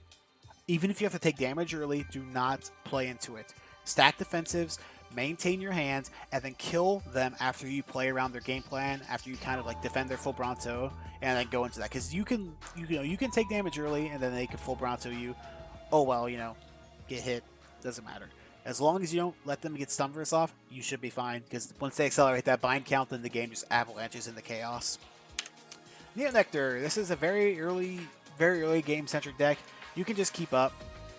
Even if you have to take damage early, do not play into it. Stack defensives, maintain your hands, and then kill them after you play around their game plan, after you kind of like defend their full Bronto, and then go into that. Because you can take damage early, and then they can full Bronto you. Oh well, get hit, doesn't matter. As long as you don't let them get Stunverse off, you should be fine. Because once they accelerate that bind count, then the game just avalanches into chaos. Nectar. This is a very early game centric deck. You can just keep up.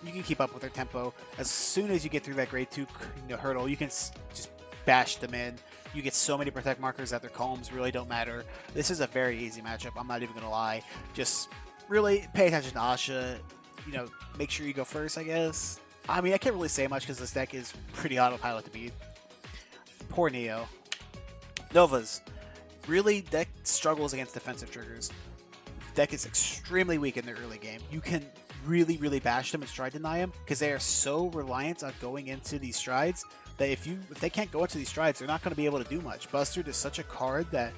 You can keep up with their tempo. As soon as you get through that grade 2 hurdle, you can just bash them in. You get so many protect markers that their columns really don't matter. This is a very easy matchup. I'm not even going to lie. Just really pay attention to Asha. Make sure you go first, I guess. I mean, I can't really say much because this deck is pretty autopilot to beat. Poor Neo. Novas. Really, deck struggles against defensive triggers. Deck is extremely weak in the early game. You can really bash them and stride deny them because they are so reliant on going into these strides that if they can't go into these strides, they're not going to be able to do much. Bustard is such a card that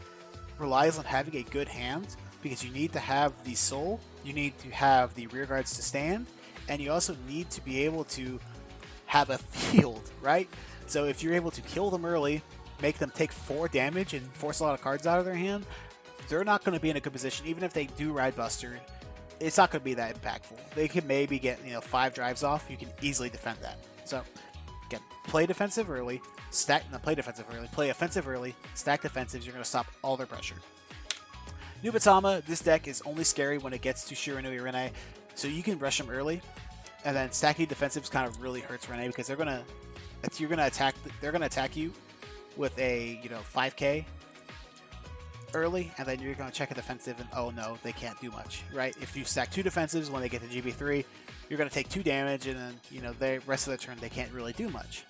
relies on having a good hand because you need to have the soul, you need to have the rear guards to stand, and you also need to be able to have a field, right? So if you're able to kill them early, make them take 4 damage and force a lot of cards out of their hand, they're not going to be in a good position. Even if they do ride Bustard, it's not going to be that impactful. They can maybe get 5 drives off. You can easily defend that. So again, play defensive early, play offensive early, stack defensives. You're going to stop all their pressure. Nubatama, this deck is only scary when it gets to Shiranui Rene, so you can rush them early, and then stacking defensives kind of really hurts Rene because they're going to attack you with a 5k early, and then you're going to check a defensive and oh no, they can't do much, right? If you stack 2 defensives when they get to GB3, you're going to take 2 damage, and then the rest of the turn they can't really do much.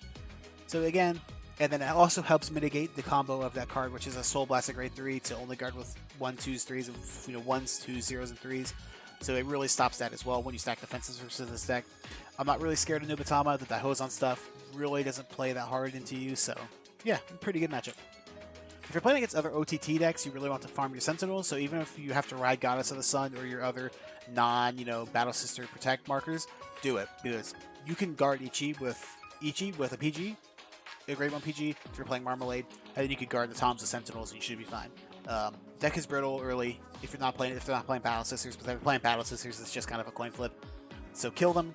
So again, and then it also helps mitigate the combo of that card, which is a Soul Blast at grade 3 to only guard with 1, 2s, 3s, 1s, 2s, 0s, and 3s. So it really stops that as well when you stack defenses versus this deck. I'm not really scared of Nubatama. The Daihozan stuff really doesn't play that hard into you, so yeah, pretty good matchup. If you're playing against other OTT decks, you really want to farm your Sentinels, so even if you have to ride Goddess of the Sun or your other Battle Sister Protect markers, do it, because you can guard Ichi with a PG, a grade 1 PG, if you're playing Marmalade, and then you can guard the Toms of Sentinels and you should be fine. Deck is brittle early if they're not playing Battle Sisters, but if they're playing Battle Sisters, it's just kind of a coin flip. So kill them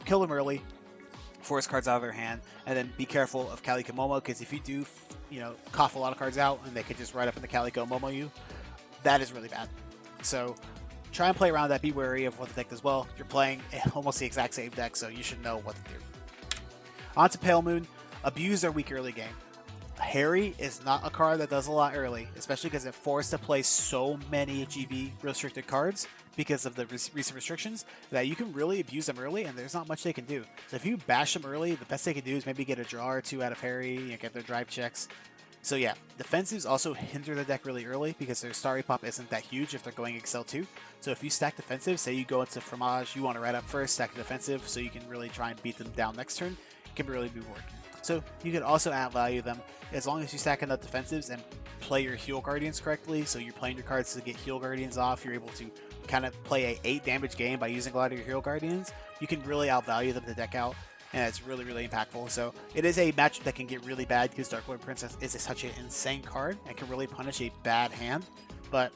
early, force cards out of their hand, and then be careful of Calico Momo, because if you do cough a lot of cards out and they could just ride up in the Calico Momo you, that is really bad. So try and play around that. Be wary of what the deck does well. You're playing almost the exact same deck, so you should know what to do. On to Pale Moon. Abuse their weak early game. Harry is not a card that does a lot early, especially because it forced to play so many GB restricted cards because of the recent restrictions that you can really abuse them early and there's not much they can do. So if you bash them early, the best they can do is maybe get a draw or two out of Harry and get their drive checks. So yeah, defensives also hinder the deck really early because their Starry Pop isn't that huge if they're going Excel 2. So if you stack defensive, say you go into Fromage, you want to write up first, stack defensive so you can really try and beat them down next turn, it can really be working. So you can also outvalue them as long as you stack enough defensives and play your Heal Guardians correctly. So you're playing your cards to get Heal Guardians off, you're able to kind of play a 8 damage game by using a lot of your Heal Guardians. You can really outvalue them to deck out, and it's really, really impactful. So it is a matchup that can get really bad because Dark Lord Princess is such an insane card and can really punish a bad hand. But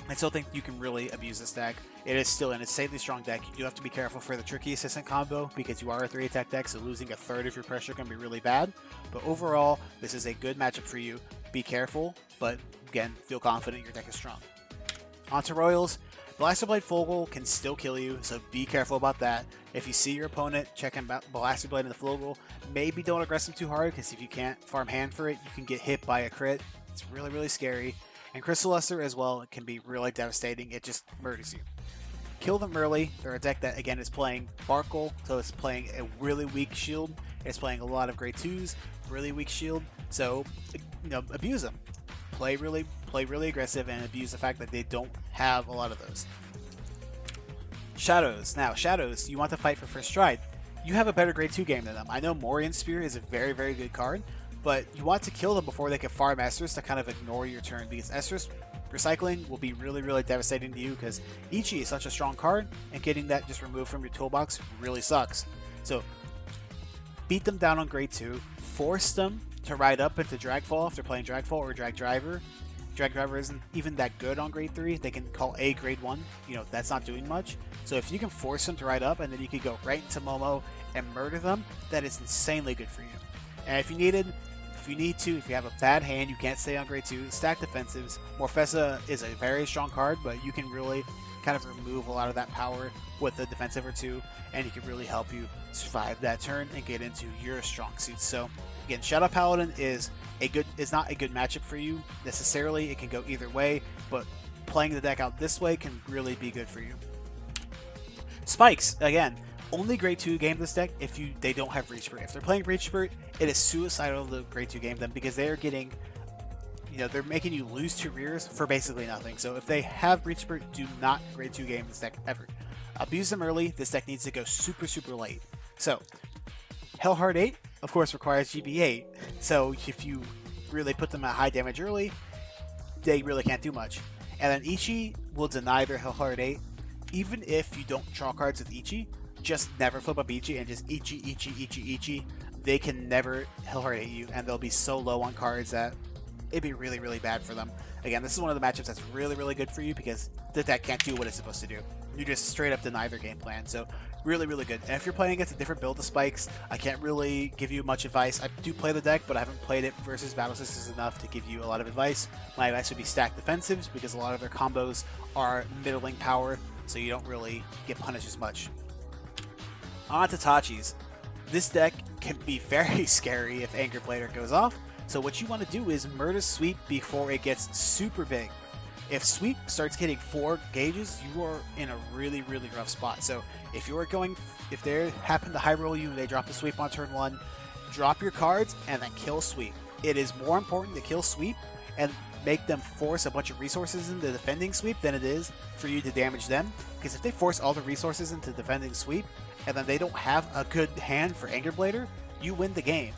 I still think you can really abuse this deck. It is still an insanely strong deck. You do have to be careful for the Tricky Assistant combo because you are a 3-attack deck, so losing a third of your pressure can be really bad. But overall, this is a good matchup for you. Be careful, but again, feel confident your deck is strong. On to Royals. Blaster Blade Flogel can still kill you, so be careful about that. If you see your opponent checking Blaster Blade in the Flogel, maybe don't aggress him too hard, because if you can't farm hand for it, you can get hit by a crit. It's really, really scary. And Crystal Luster as well, it can be really devastating. It just murders you. Kill them early. They're a deck that, again, is playing Barkle, so it's playing a really weak shield. It's playing a lot of grade 2s, really weak shield, so, you know, abuse them. Play really aggressive and abuse the fact that they don't have a lot of those. Shadows. Now, Shadows, you want to fight for first stride. You have a better grade 2 game than them. I know Morian Spear is a very, very good card, but you want to kill them before they can farm Estus to kind of ignore your turn, because Estus recycling will be really, really devastating to you because Ichi is such a strong card, and getting that just removed from your toolbox really sucks. So, beat them down on grade 2, force them to ride up into Dragfall if they're playing Dragfall or Drag Driver. Drag Driver isn't even that good on grade 3. They can call a grade 1. You know, that's not doing much. So if you can force them to ride up and then you can go right into Momo and murder them, that is insanely good for you. And if you need to, if you have a bad hand, you can't stay on grade 2, stack defensives. Morfessa is a very strong card, but you can really kind of remove a lot of that power with a defensive or 2, and it can really help you survive that turn and get into your strong suits. So again, Shadow Paladin is not a good matchup for you necessarily. It can go either way, but playing the deck out this way can really be good for you. Spikes, again, only grade 2 game this deck if they don't have Reach Spurt. If they're playing Reach Spurt, it is suicidal to grade 2 game them because they are getting, you know, they're making you lose 2 rears for basically nothing. So if they have Reach Spurt, do not grade 2 game this deck ever. Abuse them early. This deck needs to go super, super late. So Hellheart 8, of course, requires GB8. So if you really put them at high damage early, they really can't do much. And then Ichi will deny their Hellheart 8. Even if you don't draw cards with Ichi, just never flip up Ichi and just Ichi. They can never Hellheart 8 you, and they'll be so low on cards that it'd be really, really bad for them. Again, this is one of the matchups that's really, really good for you because the deck can't do what it's supposed to do. You just straight up deny their game plan. So really, really good. And if you're playing against a different build of Spikes, I can't really give you much advice. I do play the deck, but I haven't played it versus Battle Sisters enough to give you a lot of advice. My advice would be stack defensives because a lot of their combos are middling power, so you don't really get punished as much. On to Tachi's. This deck can be very scary if Anger Blader goes off, so what you want to do is murder Sweep before it gets super big. If Sweep starts getting 4 gauges, you are in a really, really rough spot. So if they happen to high roll you and they drop the Sweep on turn 1, drop your cards and then kill Sweep. It is more important to kill Sweep and make them force a bunch of resources into defending Sweep than it is for you to damage them. Because if they force all the resources into defending Sweep and then they don't have a good hand for Anger Blader, you win the game.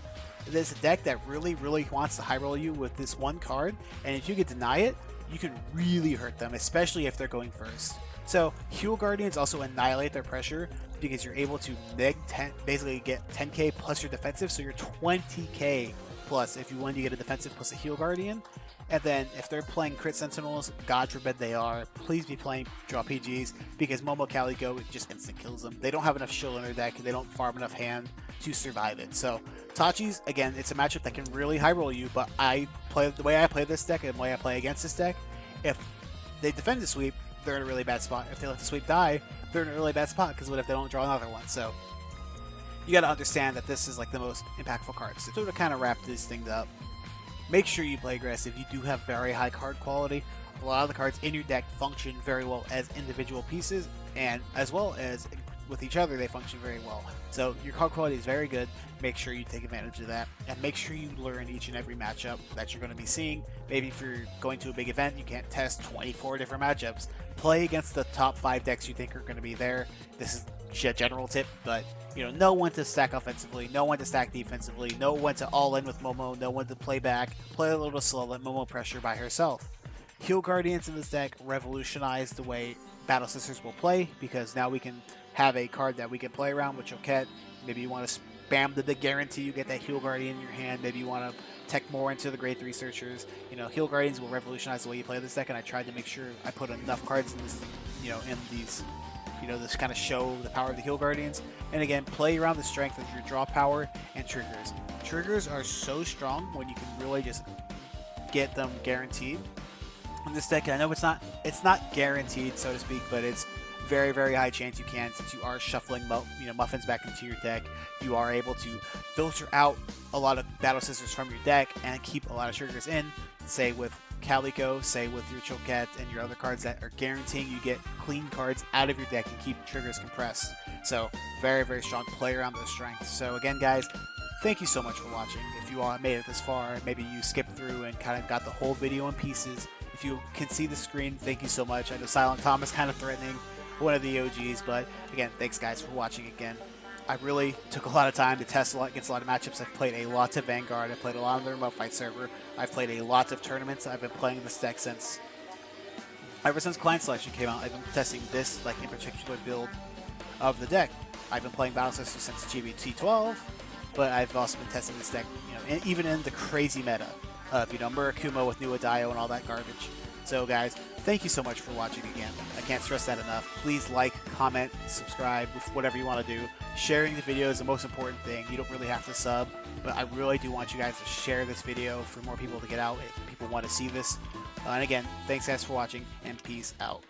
There's a deck that really, really wants to high roll you with this one card, and if you can deny it, you can really hurt them, especially if they're going first. So Heal Guardians also annihilate their pressure because you're able to basically get 10k plus your defensive, so you're 20k plus if you want to get a defensive plus a Heal Guardian. And then if they're playing Crit Sentinels, God forbid they are, please be playing Draw PGs because Momo Caligo just instant kills them. They don't have enough shield in their deck, they don't farm enough hand to survive it. So Tachi's, again, it's a matchup that can really high roll you, but the way I play this deck and the way I play against this deck, if they defend the Sweep, they're in a really bad spot. If they let the Sweep die, they're in a really bad spot because what if they don't draw another one? So you got to understand that this is like the most impactful card. So to kind of wrap this thing up, make sure you play aggressive. You do have very high card quality. A lot of the cards in your deck function very well as individual pieces, and as well as with each other, they function very well. So your card quality is very good. Make sure you take advantage of that, and make sure you learn each and every matchup that you're going to be seeing. Maybe if you're going to a big event, you can't test 24 different matchups. Play against the top 5 decks you think are going to be there. This is a general tip, but know when to stack offensively, know when to stack defensively, know when to all in with Momo, know when to play back, play a little slow, let Momo pressure by herself. Heal Guardians in this deck revolutionized the way Battle Sisters will play, because now we can have a card that we can play around with Choquette. Maybe you want to spam the guarantee you get that Heal Guardian in your hand. Maybe you want to tech more into the Grade 3 Searchers. Heal Guardians will revolutionize the way you play this deck, and I tried to make sure I put enough cards in this, in these, this kind of show the power of the Heal Guardians. And again, play around the strength of your draw power and triggers. Triggers are so strong when you can really just get them guaranteed in this deck. And I know it's not guaranteed, so to speak, but it's very, very high chance you can, since you are shuffling muffins back into your deck. You are able to filter out a lot of Battle Sisters from your deck and keep a lot of triggers in, say with Calico, say with your Choquette and your other cards that are guaranteeing you get clean cards out of your deck and keep triggers compressed. So very, very strong. Play around those strengths. So again, guys, thank you so much for watching. If you all made it this far, maybe you skipped through and kind of got the whole video in pieces. If you can see the screen, thank you so much. I know Silent Tom is kind of threatening, one of the OGs, but again, thanks guys for watching again. I really took a lot of time to test against a lot of matchups. I've played a lot of Vanguard. I've played a lot on the remote fight server. I've played a lot of tournaments. I've been playing this deck ever since Client Selection came out. I've been testing this, in particular build of the deck. I've been playing Battle Sisters since GBT12, but I've also been testing this deck, even in the crazy meta of, Murakumo with Nubatama and all that garbage. So guys, thank you so much for watching again. I can't stress that enough. Please like, comment, subscribe, whatever you want to do. Sharing the video is the most important thing. You don't really have to sub, but I really do want you guys to share this video for more people to get out if people want to see this. And again, thanks guys for watching, and peace out.